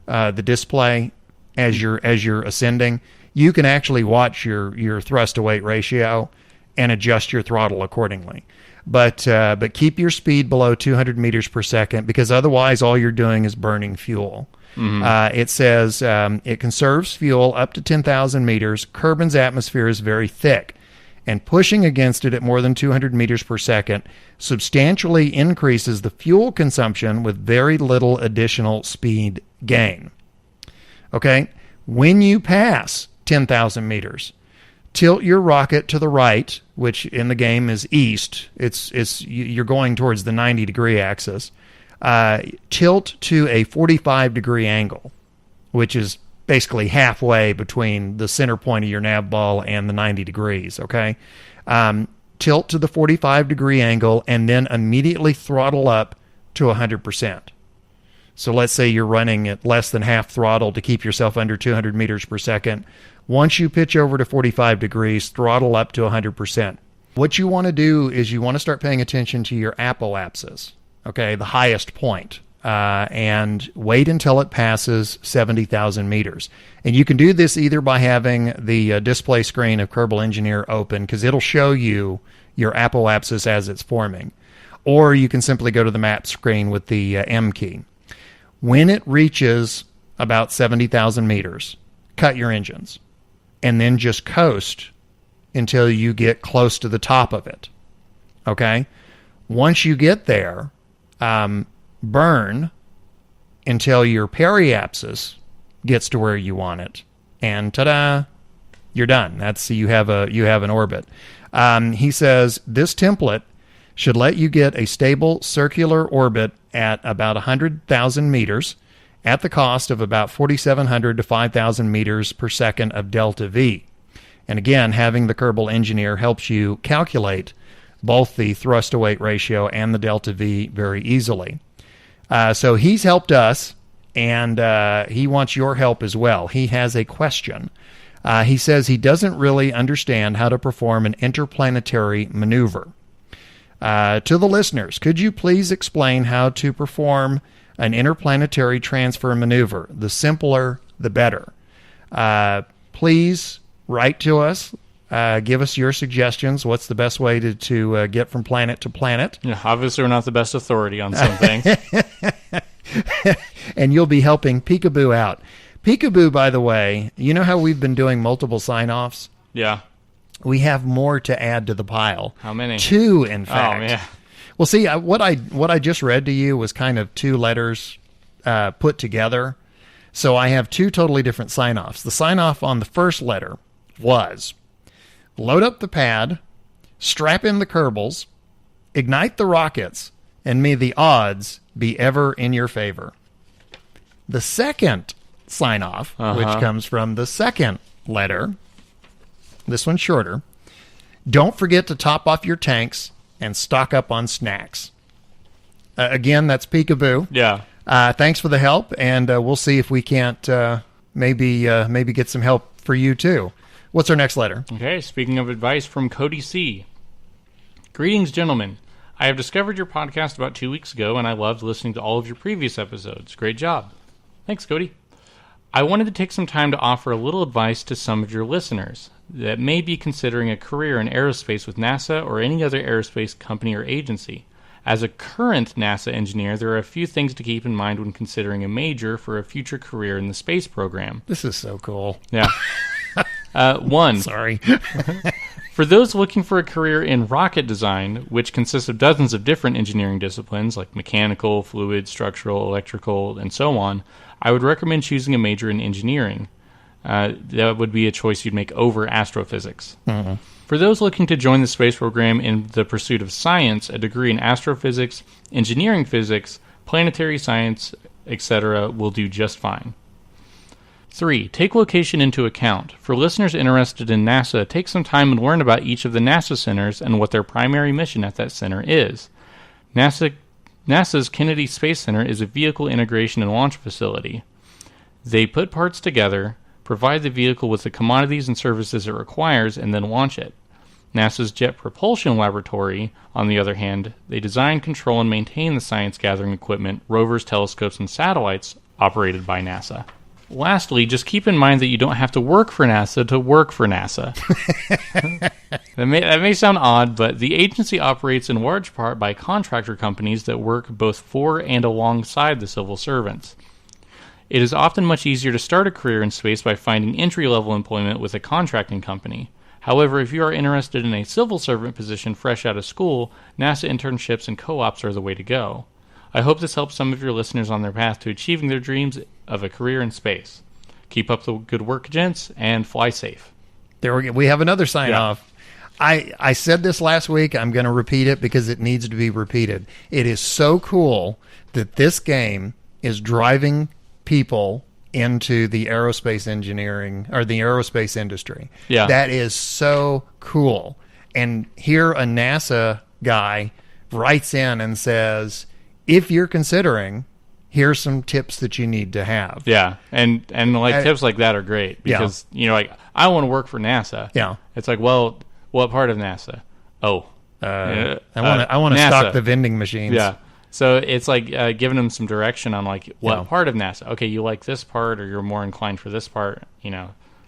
the display as you're ascending, you can actually watch your thrust to weight ratio and adjust your throttle accordingly. But keep your speed below 200 meters per second, because otherwise all you're doing is burning fuel. It says it conserves fuel up to 10,000 meters. Kerbin's atmosphere is very thick, and pushing against it at more than 200 meters per second substantially increases the fuel consumption with very little additional speed gain. Okay, when you pass 10,000 meters, tilt your rocket to the right, which in the game is east. You're going towards the 90-degree axis. Tilt to a 45-degree angle, which is basically halfway between the center point of your nav ball and the 90 degrees, okay? Tilt to the 45-degree angle and then immediately throttle up to 100%. So let's say you're running at less than half throttle to keep yourself under 200 meters per second. Once you pitch over to 45 degrees, throttle up to 100%. What you want to do is you want to start paying attention to your apoapsis, okay, the highest point, and wait until it passes 70,000 meters. And you can do this either by having the display screen of Kerbal Engineer open, because it'll show you your apoapsis as it's forming. Or you can simply go to the map screen with the M key. When it reaches about 70,000 meters, cut your engines, and then just coast until you get close to the top of it. Okay? Once you get there, burn until your periapsis gets to where you want it, and ta-da, you're done. That's you have an orbit. He says this template should let you get a stable circular orbit at about 100,000 meters at the cost of about 4,700 to 5,000 meters per second of delta V. And again, having the Kerbal Engineer helps you calculate both the thrust to weight ratio and the delta V very easily. So he's helped us, and he wants your help as well. He has a question. He says he doesn't really understand how to perform an interplanetary maneuver. To the listeners, could you please explain how to perform an interplanetary transfer maneuver? The simpler, the better. Please write to us. Give us your suggestions. What's the best way to get from planet to planet? Yeah, obviously, we're not the best authority on some things. And you'll be helping Peekaboo out. Peekaboo, by the way, you know how we've been doing multiple sign-offs? Yeah. We have more to add to the pile. How many? 2, in fact. Oh, yeah. Well, see, what I just read to you was kind of 2 letters put together. So I have 2 totally different sign-offs. The sign-off on the first letter was: load up the pad, strap in the Kerbals, ignite the rockets, and may the odds be ever in your favor. The second sign-off, which comes from the second letter, this one's shorter: don't forget to top off your tanks and stock up on snacks. Again, that's Peekaboo. Yeah. Thanks for the help, and we'll see if we can't maybe get some help for you too. What's our next letter? Okay, speaking of advice from Cody C. Greetings, gentlemen. I have discovered your podcast about 2 weeks ago, and I loved listening to all of your previous episodes. Great job. Thanks, Cody. I wanted to take some time to offer a little advice to some of your listeners that may be considering a career in aerospace with NASA or any other aerospace company or agency. As a current NASA engineer, there are a few things to keep in mind when considering a major for a future career in the space program. This is so cool. Yeah. 1. Sorry. For those looking for a career in rocket design, which consists of dozens of different engineering disciplines like mechanical, fluid, structural, electrical, and so on, I would recommend choosing a major in engineering. That would be a choice you'd make over astrophysics. For those looking to join the space program in the pursuit of science, a degree in astrophysics, engineering physics, planetary science, etc. will do just fine. 3. Take location into account. For listeners interested in NASA, take some time and learn about each of the NASA centers and what their primary mission at that center is. NASA's Kennedy Space Center is a vehicle integration and launch facility. They put parts together, provide the vehicle with the commodities and services it requires, and then launch it. NASA's Jet Propulsion Laboratory, on the other hand, they design, control, and maintain the science-gathering equipment, rovers, telescopes, and satellites operated by NASA. Lastly, just keep in mind that you don't have to work for NASA to work for NASA. That may sound odd, but the agency operates in large part by contractor companies that work both for and alongside the civil servants. It is often much easier to start a career in space by finding entry-level employment with a contracting company. However, if you are interested in a civil servant position fresh out of school, NASA internships and co-ops are the way to go. I hope this helps some of your listeners on their path to achieving their dreams of a career in space. Keep up the good work, gents, and fly safe. There we go. We have another sign-off. I said this last week. I'm going to repeat it because it needs to be repeated. It is so cool that this game is driving people into the aerospace engineering or the aerospace industry. Yeah. That is so cool. And here a NASA guy writes in and says, if you're considering, here's some tips that you need to have. Yeah, and like tips like that are great because like I want to work for NASA. Yeah, it's like, well, what part of NASA? Oh, I want to stock the vending machines. Yeah, so it's like giving them some direction on like what part of NASA. Okay, you like this part, or you're more inclined for this part.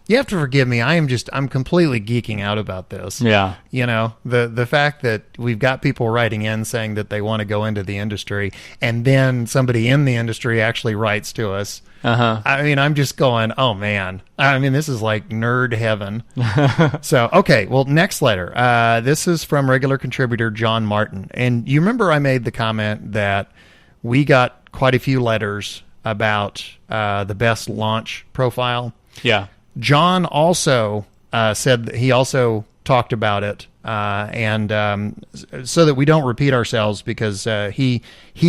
You have to forgive me. I'm completely geeking out about this. Yeah. The fact that we've got people writing in saying that they want to go into the industry, and then somebody in the industry actually writes to us. Uh-huh. I mean, I'm just going, oh, man. I mean, this is like nerd heaven. So, okay, well, next letter. This is from regular contributor John Martin. And you remember I made the comment that we got quite a few letters about the best launch profile. Yeah. John also said that he also talked about it, and so that we don't repeat ourselves, because he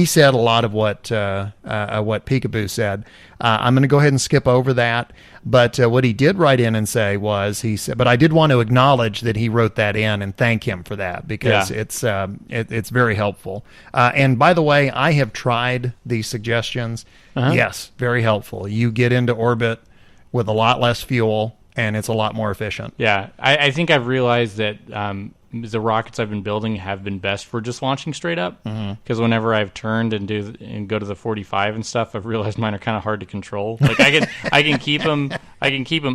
said a lot of what Peekaboo said. I'm going to go ahead and skip over that. But what he did write in and say was, he said, but I did want to acknowledge that he wrote that in and thank him for that, because it's very helpful. And by the way, I have tried these suggestions. Uh-huh. Yes, very helpful. You get into orbit with a lot less fuel, and it's a lot more efficient. Yeah, I think I've realized that the rockets I've been building have been best for just launching straight up. Because whenever I've turned and go to the 45 and stuff, I've realized mine are kind of hard to control. Like I can keep them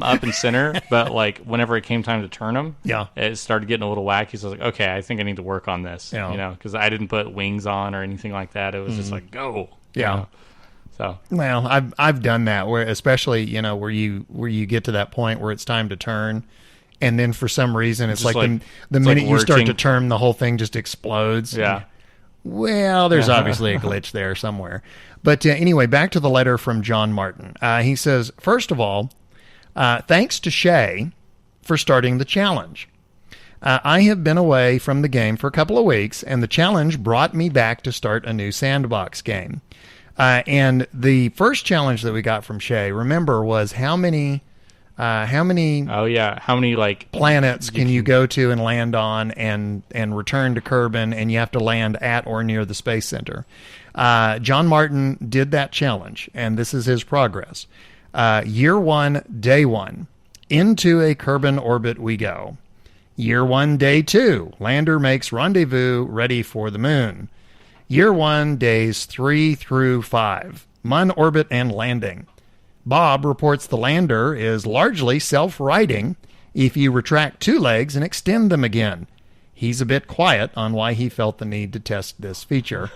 up and center, but like whenever it came time to turn them, it started getting a little wacky. So I was like, okay, I think I need to work on this. Because I didn't put wings on or anything like that. It was just like go. So well, I've done that, where especially where you get to that point where it's time to turn, and then for some reason it's like the minute you start to turn, the whole thing just explodes. Yeah. Well, there's obviously a glitch there somewhere. But anyway, back to the letter from John Martin. He says, first of all, thanks to Shay for starting the challenge. I have been away from the game for a couple of weeks, and the challenge brought me back to start a new sandbox game. And the first challenge that we got from Shay, remember, was how many like planets can you go to and land on and return to Kerbin, and you have to land at or near the Space Center. John Martin did that challenge, and this is his progress. Year 1, day 1, into a Kerbin orbit we go. Year 1, day 2, lander makes rendezvous ready for the moon. Year 1, days 3 through 5, Mun orbit and landing. Bob reports the lander is largely self-righting if you retract 2 legs and extend them again. He's a bit quiet on why he felt the need to test this feature.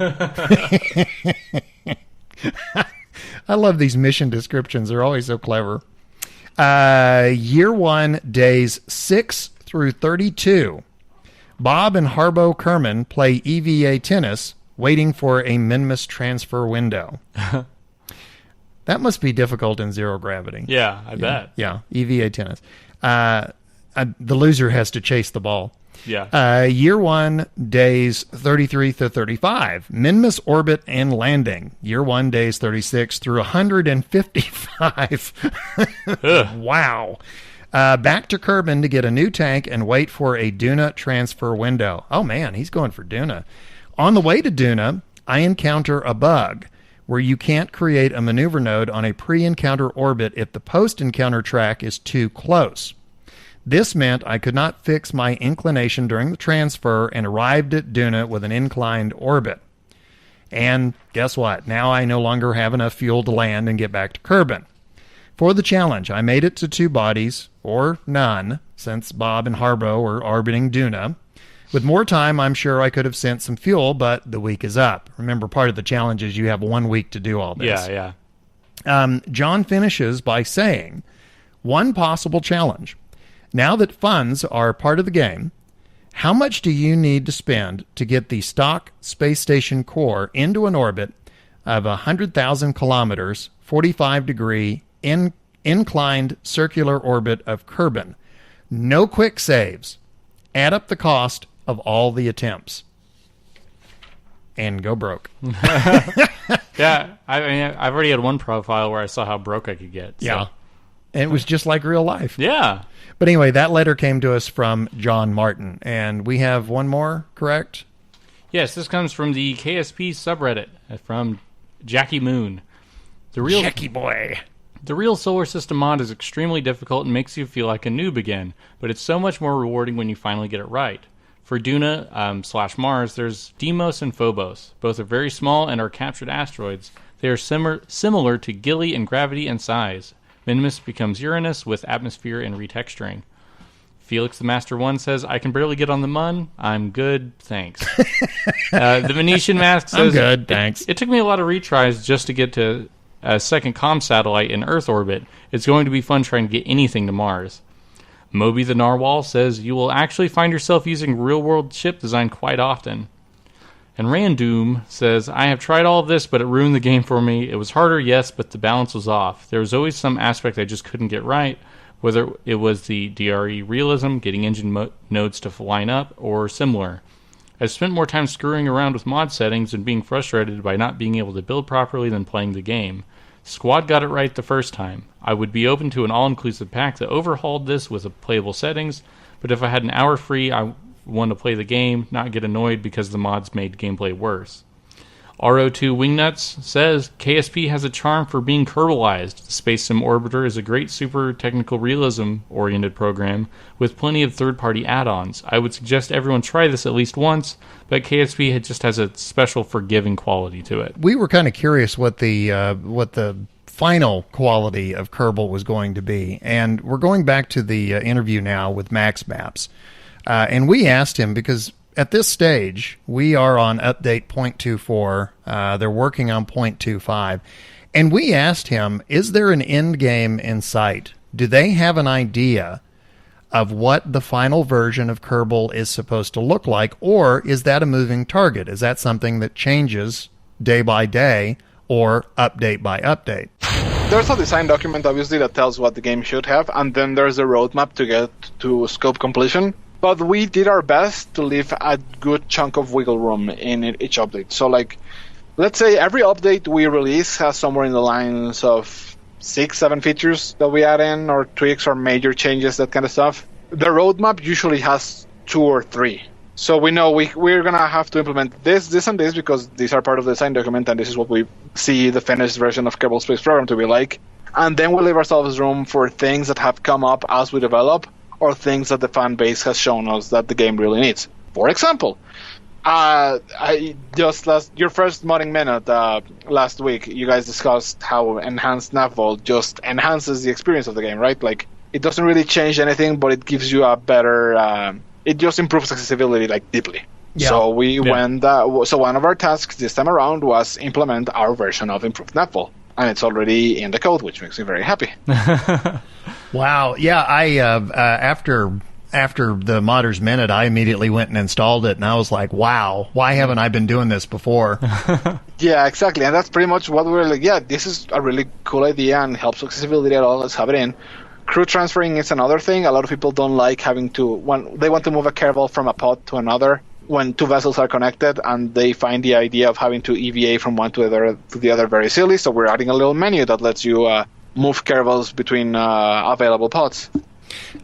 I love these mission descriptions. They're always so clever. Year 1, days 6 through 32. Bob and Harbo Kerman play EVA tennis, waiting for a Minmus transfer window. That must be difficult in zero gravity. Yeah, I bet. Yeah, EVA tennis. the loser has to chase the ball. Yeah. Year 1, days 33 to 35. Minmus orbit and landing. Year 1, days 36 through 155. Wow. Back to Kerbin to get a new tank and wait for a Duna transfer window. Oh, man, he's going for Duna. On the way to Duna, I encounter a bug where you can't create a maneuver node on a pre-encounter orbit if the post-encounter track is too close. This meant I could not fix my inclination during the transfer and arrived at Duna with an inclined orbit. And guess what? Now I no longer have enough fuel to land and get back to Kerbin. For the challenge, I made it to 2 bodies, or none, since Bob and Harbo were orbiting Duna. With more time, I'm sure I could have sent some fuel, but the week is up. Remember, part of the challenge is you have 1 week to do all this. Yeah. John finishes by saying, one possible challenge. Now that funds are part of the game, how much do you need to spend to get the stock space station core into an orbit of 100,000 kilometers, 45-degree, inclined circular orbit of Kerbin? No quick saves. Add up the cost of all the attempts. And go broke. Yeah, I mean, I've already had one profile where I saw how broke I could get. So. Yeah. And it was just like real life. Yeah. But anyway, that letter came to us from John Martin. And we have one more, correct? Yes, this comes from the KSP subreddit from Jackie Moon. Jackie boy. The real solar system mod is extremely difficult and makes you feel like a noob again, but it's so much more rewarding when you finally get it right. For Duna / Mars, there's Deimos and Phobos. Both are very small and are captured asteroids. They are similar to Gilly in gravity and size. Minimus becomes Uranus with atmosphere and retexturing. Felix the Master 1 says, I can barely get on the Mun. I'm good, thanks. The Venetian Mask says, I'm good, thanks. It took me a lot of retries just to get to a second comm satellite in Earth orbit. It's going to be fun trying to get anything to Mars. Moby the Narwhal says, you will actually find yourself using real-world ship design quite often. And Randoom says, I have tried all of this, but it ruined the game for me. It was harder, yes, but the balance was off. There was always some aspect I just couldn't get right, whether it was the DRE realism, getting engine nodes to line up, or similar. I've spent more time screwing around with mod settings and being frustrated by not being able to build properly than playing the game. Squad got it right the first time. I would be open to an all-inclusive pack that overhauled this with playable settings, but if I had an hour free, I want to play the game, not get annoyed because the mods made gameplay worse. RO2 Wingnuts says, KSP has a charm for being Kerbalized. The Space Sim Orbiter is a great super technical realism-oriented program with plenty of third-party add-ons. I would suggest everyone try this at least once, but KSP just has a special forgiving quality to it. We were kind of curious what the final quality of Kerbal was going to be, and we're going back to the interview now with Maxmaps. And we asked him, because at this stage, we are on update 0.24. They're working on 0.25. And we asked him, is there an end game in sight? Do they have an idea of what the final version of Kerbal is supposed to look like? Or is that a moving target? Is that something that changes day by day or update by update? There's a design document, obviously, that tells what the game should have. And then there's a roadmap to get to scope completion. But we did our best to leave a good chunk of wiggle room in each update. So, like, let's say every update we release has somewhere in the lines of 6-7 features that we add in, or tweaks, or major changes, that kind of stuff. The roadmap usually has 2 or 3. So we know we're going to have to implement this, and this, because these are part of the design document, and this is what we see the finished version of Kerbal Space Program to be like. And then we leave ourselves room for things that have come up as we develop, or things that the fan base has shown us that the game really needs. For example, your first modding minute last week, you guys discussed how enhanced navvault just enhances the experience of the game, right? Like, it doesn't really change anything, but it gives you a better. It just improves accessibility, like, deeply. Yeah. So we went. So one of our tasks this time around was implement our version of improved navvault, and it's already in the code, which makes me very happy. Wow. Yeah, I after the Modder's Minute, I immediately went and installed it, and I was like, wow, why haven't I been doing this before? Yeah, exactly. And that's pretty much what we were like, yeah, this is a really cool idea and helps accessibility at all. Let's have it in. Crew transferring is another thing. A lot of people don't like having to they want to move a Kerbal from a pod to another when two vessels are connected, and they find the idea of having to EVA from one to the other very silly. So we're adding a little menu that lets you move Kerbals between available pods.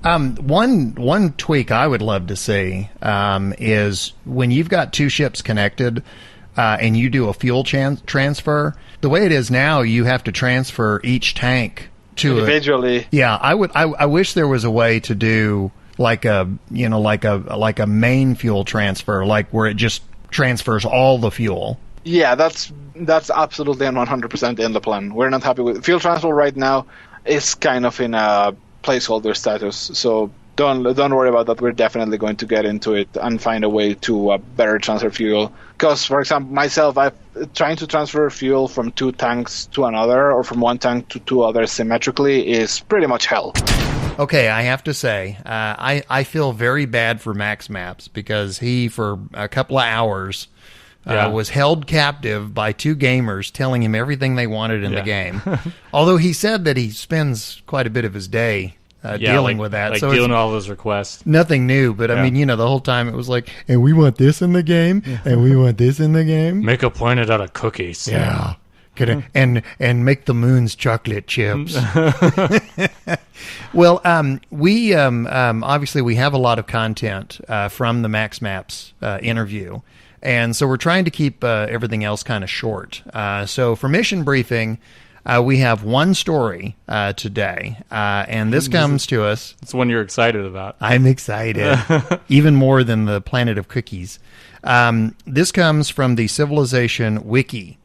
One tweak I would love to see is when you've got two ships connected and you do a fuel transfer. The way it is now, you have to transfer each tank to individually. Yeah, I wish there was a way to do like a main fuel transfer, like where it just transfers all the fuel. Yeah, that's absolutely and 100% in the plan. We're not happy with fuel transfer right now. It's kind of in a placeholder status, so don't worry about that. We're definitely going to get into it and find a way to better transfer fuel. Because, for example, myself, I'm trying to transfer fuel from two tanks to another, or from one tank to two others symmetrically, is pretty much hell. Okay, I have to say, I feel very bad for Maxmaps because he, for a couple of hours, was held captive by two gamers telling him everything they wanted in the game. Although he said that he spends quite a bit of his day dealing with that. Like so dealing with all those requests. Nothing new, but I mean, the whole time it was like, and we want this in the game, and we want this in the game. Make a planet out of cookies. Yeah. And make the moon's chocolate chips. Well, we obviously we have a lot of content from the Maxmaps interview, and so we're trying to keep everything else kind of short. So for mission briefing, we have one story today, and this comes to us. It's one you're excited about. I'm excited, even more than the Planet of Cookies. This comes from the Civilization Wiki.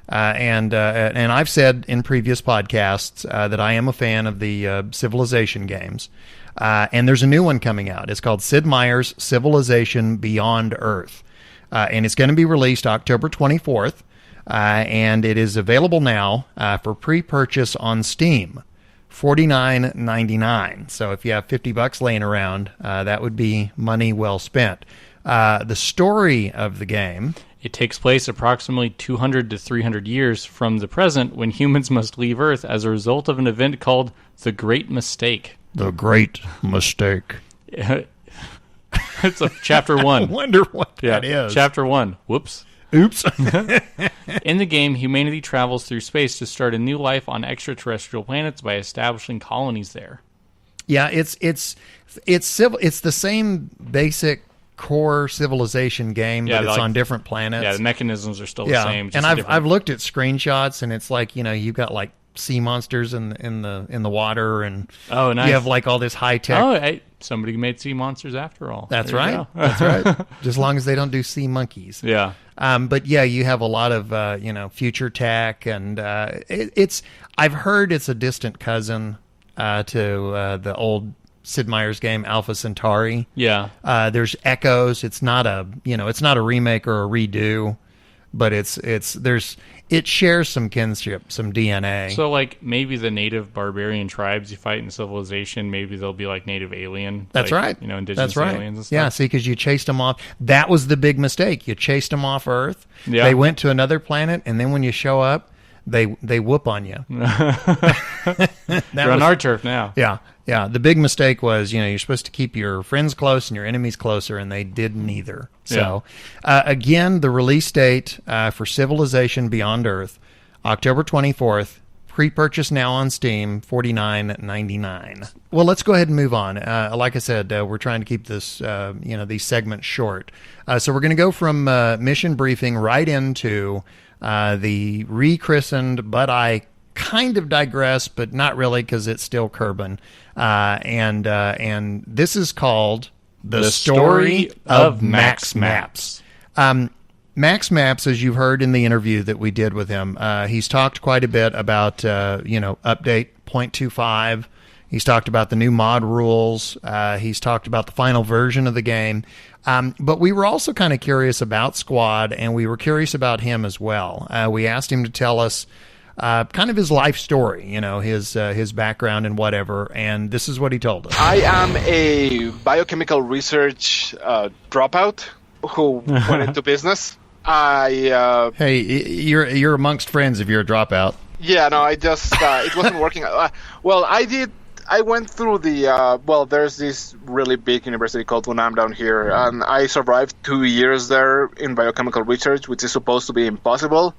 And I've said in previous podcasts that I am a fan of the Civilization games. And there's a new one coming out. It's called Sid Meier's Civilization Beyond Earth. And it's going to be released October 24th. And it is available now for pre-purchase on Steam. $49.99. So if you have $50 laying around, that would be money well spent. The story of the game... It takes place approximately 200 to 300 years from the present when humans must leave Earth as a result of an event called the Great Mistake. The Great Mistake. It's chapter 1. I wonder what that is. Chapter 1. Whoops. Oops. In the game, humanity travels through space to start a new life on extraterrestrial planets by establishing colonies there. Yeah, it's the same basic core Civilization game, but it's on different planets. Yeah, the mechanisms are still the same. And I've looked at screenshots, and it's like you've got like sea monsters in the water, and nice. You have like all this high tech. Oh, hey, somebody made sea monsters after all. That's right. That's right. Just as long as they don't do sea monkeys. Yeah. But yeah, you have a lot of future tech, and it's. I've heard it's a distant cousin to the old Sid Meier's game Alpha Centauri. Yeah. There's echoes. It's not a remake or a redo, but it shares some kinship, some DNA. So like maybe the native barbarian tribes you fight in Civilization, maybe they'll be like native alien. That's right. Indigenous aliens and stuff. Yeah, see, because you chased them off. That was the big mistake. You chased them off Earth. Yeah. They went to another planet, and then when you show up, they whoop on you. You're on our turf now. Yeah. Yeah, the big mistake was, you're supposed to keep your friends close and your enemies closer, and they did neither. So, again, the release date for Civilization Beyond Earth, October 24th. Pre-purchase now on Steam, $49.99. Well, let's go ahead and move on. Like I said, we're trying to keep this, these segments short. So we're going to go from mission briefing right into the rechristened, but I kind of digress, but not really because it's still Kerbal. And this is called The Story of Maxmaps. Maxmaps, as you've heard in the interview that we did with him, he's talked quite a bit about, update 0.25. He's talked about the new mod rules. He's talked about the final version of the game. But we were also kind of curious about Squad, and we were curious about him as well. We asked him to tell us kind of his life story, his background and whatever, and this is what he told us. I am a biochemical research dropout who went into business. Hey, you're amongst friends if you're a dropout. Yeah, no, I just it wasn't working. Well, I did I went through the there's this really big university called UNAM down here, and I survived 2 years there in biochemical research, which is supposed to be impossible.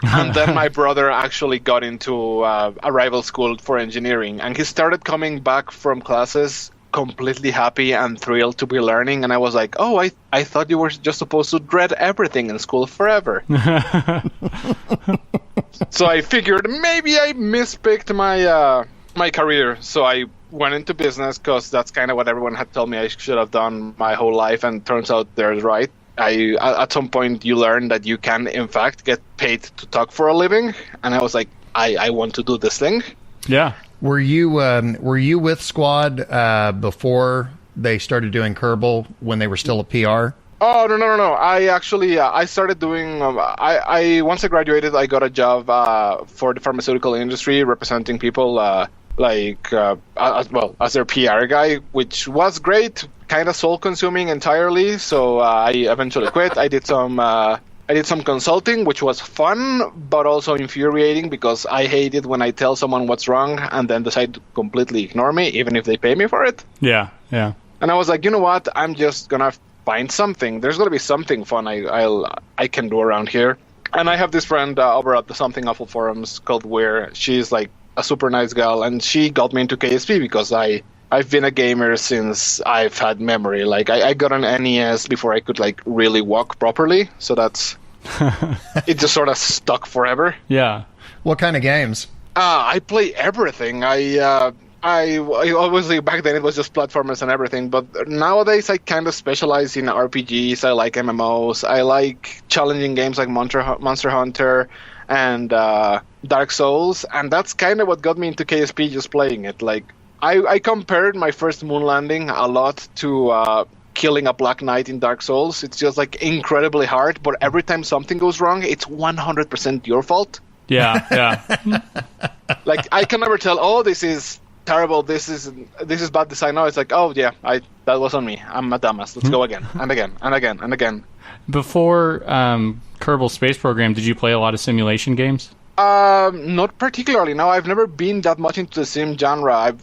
And then my brother actually got into a rival school for engineering, and he started coming back from classes completely happy and thrilled to be learning. And I was like, oh, I thought you were just supposed to dread everything in school forever. So I figured maybe I mispicked my career. So I went into business because that's kind of what everyone had told me I should have done my whole life, and turns out they're right. At some point you learn that you can in fact get paid to talk for a living, and I was like, I want to do this thing. Yeah. Were you with Squad before they started doing Kerbal, when they were still a PR? Oh no! I actually I started doing. I once I graduated, I got a job for the pharmaceutical industry, representing people as their PR guy, which was great. Kind of soul-consuming entirely. So I eventually quit. I did some consulting, which was fun, but also infuriating because I hate it when I tell someone what's wrong and then decide to completely ignore me, even if they pay me for it. Yeah. And I was like, you know what? I'm just gonna find something. There's gonna be something fun I can do around here. And I have this friend over at the Something Awful forums called Weir. She's like a super nice gal, and she got me into KSP because I've been a gamer since I've had memory. Like I got an NES before I could like really walk properly, so that's it just sort of stuck forever. Yeah. What kind of games? I play everything. I obviously back then it was just platformers and everything, but nowadays I kind of specialize in RPGs. I like MMOs. I like challenging games like Monster Hunter and Dark Souls, and that's kind of what got me into KSP, just playing it. Like I compared my first moon landing a lot to killing a Black Knight in Dark Souls. It's just like incredibly hard, but every time something goes wrong, it's 100% your fault. Yeah. Like I can never tell, oh, this is terrible, this is bad design. No, it's like, oh yeah, that was on me. I'm a dumbass. Let's go again and again and again and again. Before Kerbal Space Program, did you play a lot of simulation games? Not particularly. No, I've never been that much into the sim genre.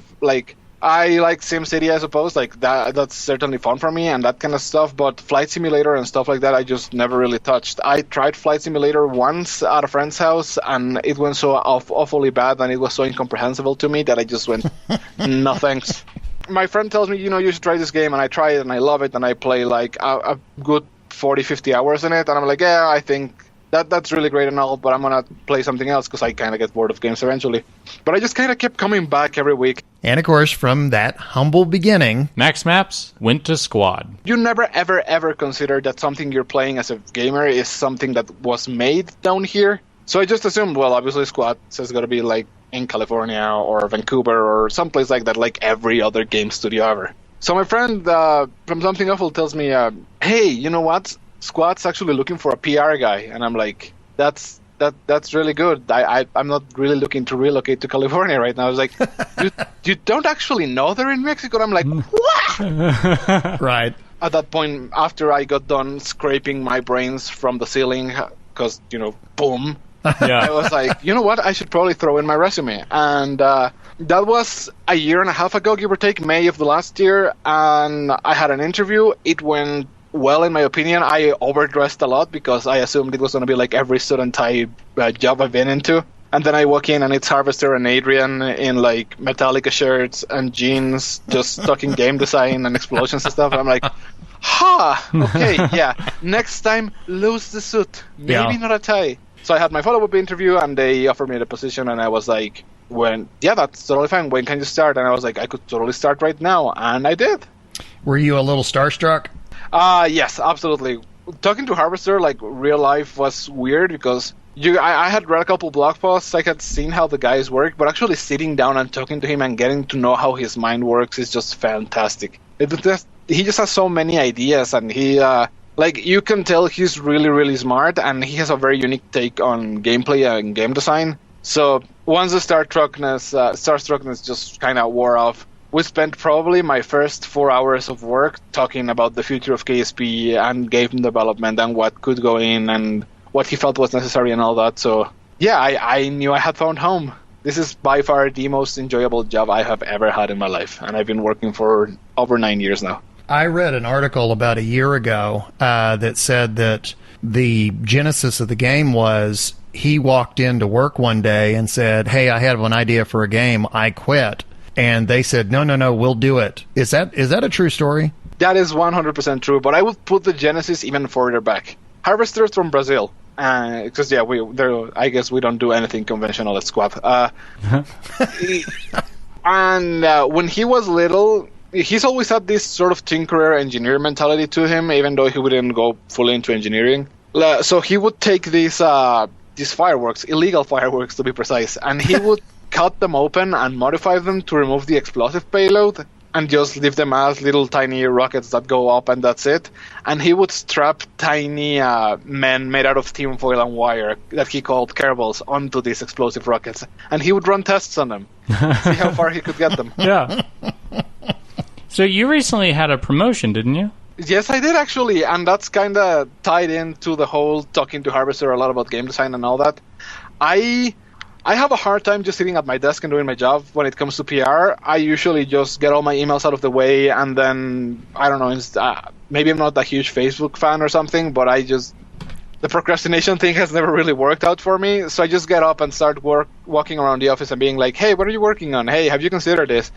I like SimCity, I suppose. Like that's certainly fun for me and that kind of stuff. But Flight Simulator and stuff like that, I just never really touched. I tried Flight Simulator once at a friend's house, and it went so awfully bad, and it was so incomprehensible to me that I just went, no thanks. My friend tells me, you should try this game, and I try it, and I love it, and I play like a good 40-50 hours in it, and I'm like, yeah, I think that's really great and all, but I'm going to play something else because I kind of get bored of games eventually. But I just kind of kept coming back every week. And of course, from that humble beginning, Maxmaps went to Squad. You never, ever, ever consider that something you're playing as a gamer is something that was made down here. So I just assumed, well, obviously Squad is going to be like in California or Vancouver or someplace like that, like every other game studio ever. So my friend from Something Awful tells me, hey, you know what? Squad's actually looking for a PR guy, and I'm like, that's really good. I'm not really looking to relocate to California right now. I was like, you don't actually know they're in Mexico? And I'm like, what? Right. At that point, after I got done scraping my brains from the ceiling, because boom, yeah. I was like, you know what? I should probably throw in my resume. And that was a year and a half ago, give or take, May of the last year, and I had an interview. It went well, in my opinion. I overdressed a lot because I assumed it was going to be like every student type job I've been into. And then I walk in and it's Harvester and Adrian in like Metallica shirts and jeans, just talking game design and explosions and stuff. And I'm like, okay, yeah. Next time, lose the suit. Maybe not a tie. So I had my follow-up interview and they offered me the position, and I was like, that's totally fine. When can you start? And I was like, I could totally start right now. And I did. Were you a little starstruck? Yes, absolutely. Talking to Harvester, like, real life was weird because I had read a couple blog posts, I had seen how the guys work, but actually sitting down and talking to him and getting to know how his mind works is just fantastic. He just has so many ideas, and he, you can tell he's really, really smart, and he has a very unique take on gameplay and game design. So once the starstruckness just kind of wore off, we spent probably my first 4 hours of work talking about the future of KSP and game development and what could go in and what he felt was necessary and all that. So, yeah, I knew I had found home. This is by far the most enjoyable job I have ever had in my life, and I've been working for over 9 years now. I read an article about a year ago that said that the genesis of the game was he walked into work one day and said, "Hey, I have an idea for a game. I quit." And they said, no, we'll do it. Is that a true story? That is 100% true, but I would put the genesis even further back. Harvesters from Brazil. Because, I guess we don't do anything conventional at Squad. When he was little, he's always had this sort of tinkerer engineer mentality to him, even though he wouldn't go fully into engineering. So he would take these fireworks, illegal fireworks to be precise, and he would cut them open and modify them to remove the explosive payload and just leave them as little tiny rockets that go up, and that's it. And he would strap tiny men made out of tinfoil and wire that he called Kerbals onto these explosive rockets, and he would run tests on them, see how far he could get them. Yeah. So you recently had a promotion, didn't you? Yes, I did actually, and that's kind of tied into the whole talking to Harvester a lot about game design and all that. I have a hard time just sitting at my desk and doing my job when it comes to PR. I usually just get all my emails out of the way, and then, I don't know, maybe I'm not a huge Facebook fan or something, but the procrastination thing has never really worked out for me, so I just get up and start walking around the office and being like, "Hey, what are you working on? Hey, have you considered this?"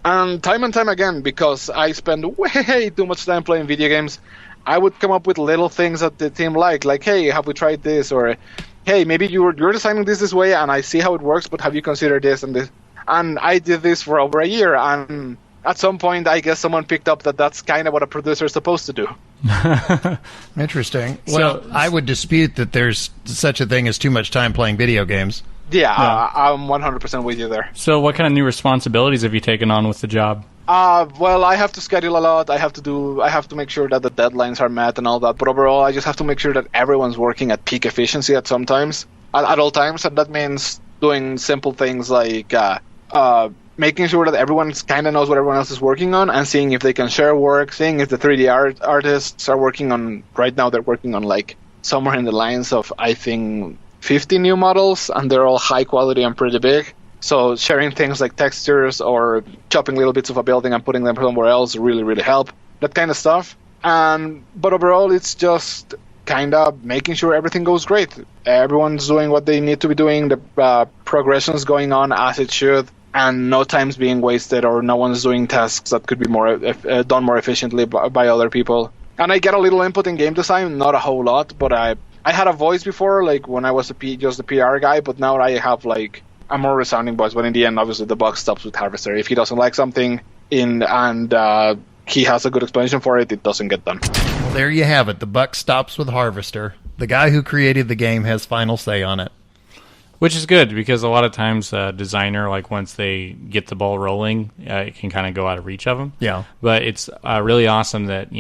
And time again, because I spend way too much time playing video games, I would come up with little things that the team like, "Hey, have we tried this?" Or, "Hey, maybe you're designing this way, and I see how it works, but have you considered this and this?" And I did this for over a year, and at some point, I guess someone picked up that that's kind of what a producer is supposed to do. Interesting. Well, I would dispute that there's such a thing as too much time playing video games. Yeah. I'm 100% with you there. So what kind of new responsibilities have you taken on with the job? Well, I have to schedule a lot. I have to make sure that the deadlines are met and all that. But overall, I just have to make sure that everyone's working at peak efficiency at all times. And that means doing simple things like making sure that everyone kind of knows what everyone else is working on, and seeing if they can share work, seeing if the 3D artists are working on, right now they're working on like somewhere in the lines of, I think, 50 new models, and they're all high quality and pretty big. So sharing things like textures or chopping little bits of a building and putting them somewhere else really, really help. That kind of stuff. But overall, it's just kind of making sure everything goes great. Everyone's doing what they need to be doing. The progression's going on as it should, and no time's being wasted, or no one's doing tasks that could be done more efficiently by other people. And I get a little input in game design, not a whole lot, but I had a voice before, like when I was just the PR guy, but now I have like a more resounding voice. But in the end, obviously, the buck stops with Harvester. If he doesn't like something and he has a good explanation for it, it doesn't get done. Well, there you have it. The buck stops with Harvester. The guy who created the game has final say on it. Which is good, because a lot of times a designer, like once they get the ball rolling, it can kind of go out of reach of them. Yeah. But it's really awesome that,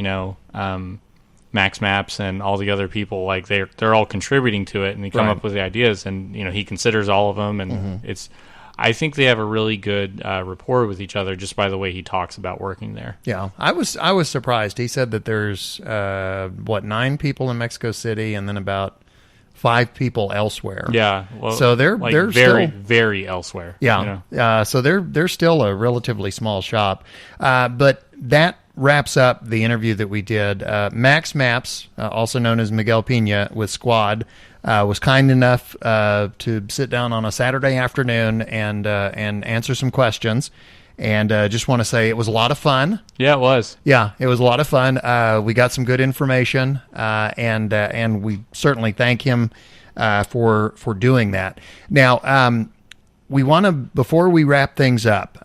Maxmaps and all the other people, like they're all contributing to it, and they come up with the ideas, and he considers all of them, and I think they have a really good rapport with each other just by the way he talks about working there. Yeah, I was surprised. He said that there's 9 people in Mexico City, and then about 5 people elsewhere. Yeah, well, so they're very, still very elsewhere. Yeah, so they're still a relatively small shop, but that wraps up the interview that we did. Maxmaps, also known as Miguel Pina with Squad, was kind enough to sit down on a Saturday afternoon and answer some questions. And just want to say it was a lot of fun. Yeah, it was. Yeah, it was a lot of fun. We got some good information, and we certainly thank him for doing that. Now, we want to, before we wrap things up,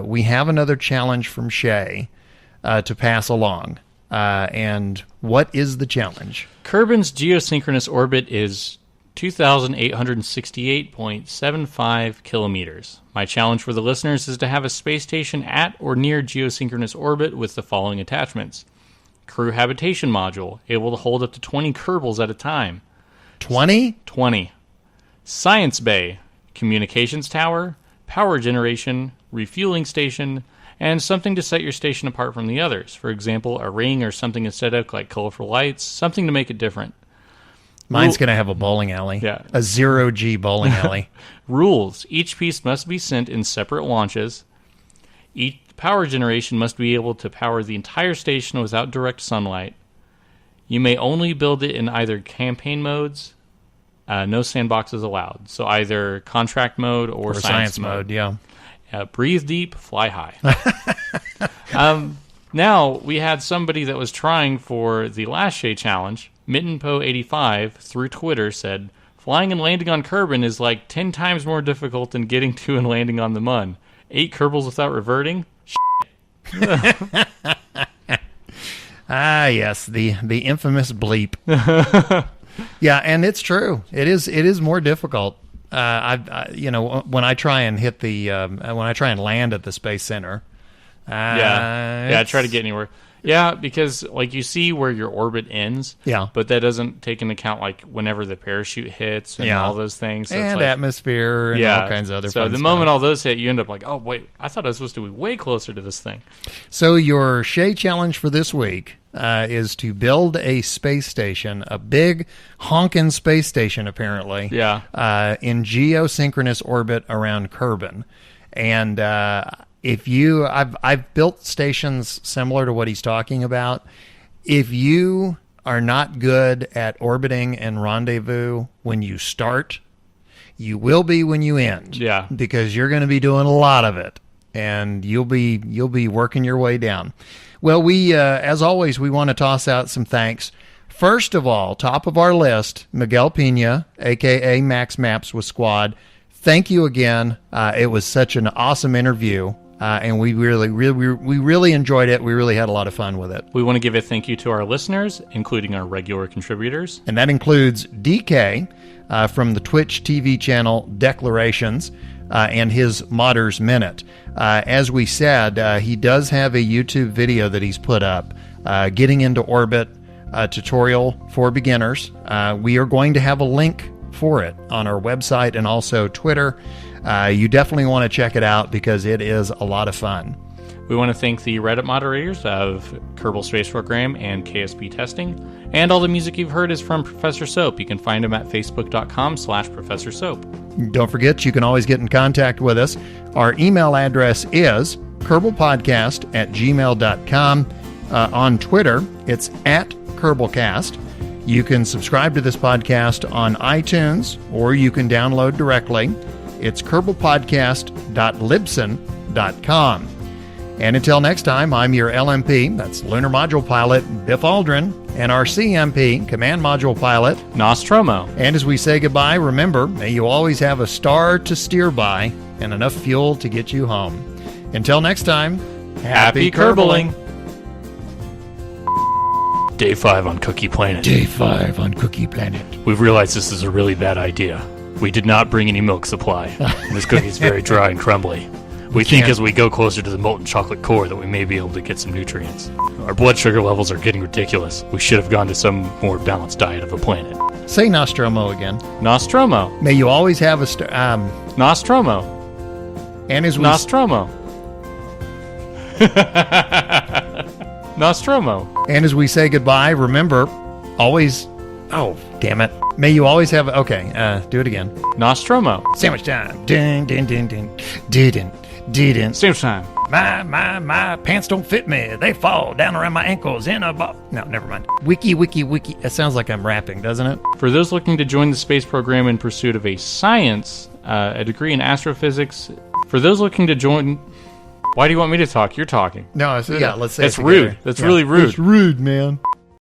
we have another challenge from Shay to pass along. And what is the challenge? Kerbin's geosynchronous orbit is 2,868.75 kilometers. My challenge for the listeners is to have a space station at or near geosynchronous orbit with the following attachments. Crew habitation module, able to hold up to 20 Kerbals at a time. 20? 20. Science bay, communications tower, power generation, refueling station, and something to set your station apart from the others. For example, a ring or something aesthetic like colorful lights, something to make it different. Mine's going to have a bowling alley. Yeah. A 0G bowling alley. Rules. Each piece must be sent in separate launches. Each power generation must be able to power the entire station without direct sunlight. You may only build it in either campaign modes. No sandboxes allowed. So either contract mode or science mode. Yeah. Breathe deep, fly high. Now, we had somebody that was trying for the last Shay challenge. MittenPo85 through Twitter said, flying and landing on Kerbin is like 10 times more difficult than getting to and landing on the Mun. 8 Kerbals without reverting? Ah, yes, the infamous bleep. Yeah, and it's true. It is more difficult. When I try and hit the when I try and land at the Space Center. I try to get anywhere. Yeah, because like you see where your orbit ends. Yeah. But that doesn't take into account like whenever the parachute hits and all those things. So and it's like, atmosphere and all kinds of other. So fun the stuff. moment all those hit, you end up like, oh wait, I thought I was supposed to be way closer to this thing. So your Shay challenge for this week is to build a space station, a big honkin' space station, apparently. Yeah. In geosynchronous orbit around Kerbin, and I've built stations similar to what he's talking about. If you are not good at orbiting and rendezvous when you start, you will be when you end. Yeah. Because you're going to be doing a lot of it, and you'll be working your way down. Well, we as always, we want to toss out some thanks. First of all, top of our list, Miguel Pena, a.k.a. Maxmaps with Squad. Thank you again. It was such an awesome interview. And we really enjoyed it. We really had a lot of fun with it. We want to give a thank you to our listeners, including our regular contributors. And that includes DK from the Twitch TV channel Declarations and his Modders Minute. As we said, he does have a YouTube video that he's put up, Getting into Orbit tutorial for beginners. We are going to have a link for it on our website and also Twitter. You definitely want to check it out because it is a lot of fun. We want to thank the Reddit moderators of Kerbal Space Program and KSP Testing. And all the music you've heard is from Professor Soap. You can find him at facebook.com/Professor Soap. Don't forget, you can always get in contact with us. Our email address is kerbalpodcast@gmail.com. On Twitter, it's @Kerbalcast. You can subscribe to this podcast on iTunes, or you can download directly. It's kerbalpodcast.libsyn.com. And until next time, I'm your LMP, that's Lunar Module Pilot, Biff Aldrin, and our CMP, Command Module Pilot, Nostromo. And as we say goodbye, remember, may you always have a star to steer by and enough fuel to get you home. Until next time, happy Kerbaling! Day 5 on Cookie Planet. Day 5 on Cookie Planet. We've realized this is a really bad idea. We did not bring any milk supply. This cookie is very dry and crumbly. We think as we go closer to the molten chocolate core that we may be able to get some nutrients. Our blood sugar levels are getting ridiculous. We should have gone to some more balanced diet of a planet. Say Nostromo again. Nostromo. May you always have a Nostromo. And as we Nostromo. Nostromo. And as we say goodbye, remember, always... Oh, damn it. May you always have... Okay, do it again. Nostromo. Sandwich time. Ding, ding, ding, ding. Ding, ding. Sandwich time. My pants don't fit me. They fall down around my ankles in a ball. No, never mind. Wiki. It sounds like I'm rapping, doesn't it? For those looking to join the space program in pursuit of a degree in astrophysics, for those looking to join... Why do you want me to talk? You're talking. No, let's say it's rude. That's really rude. It's rude, man.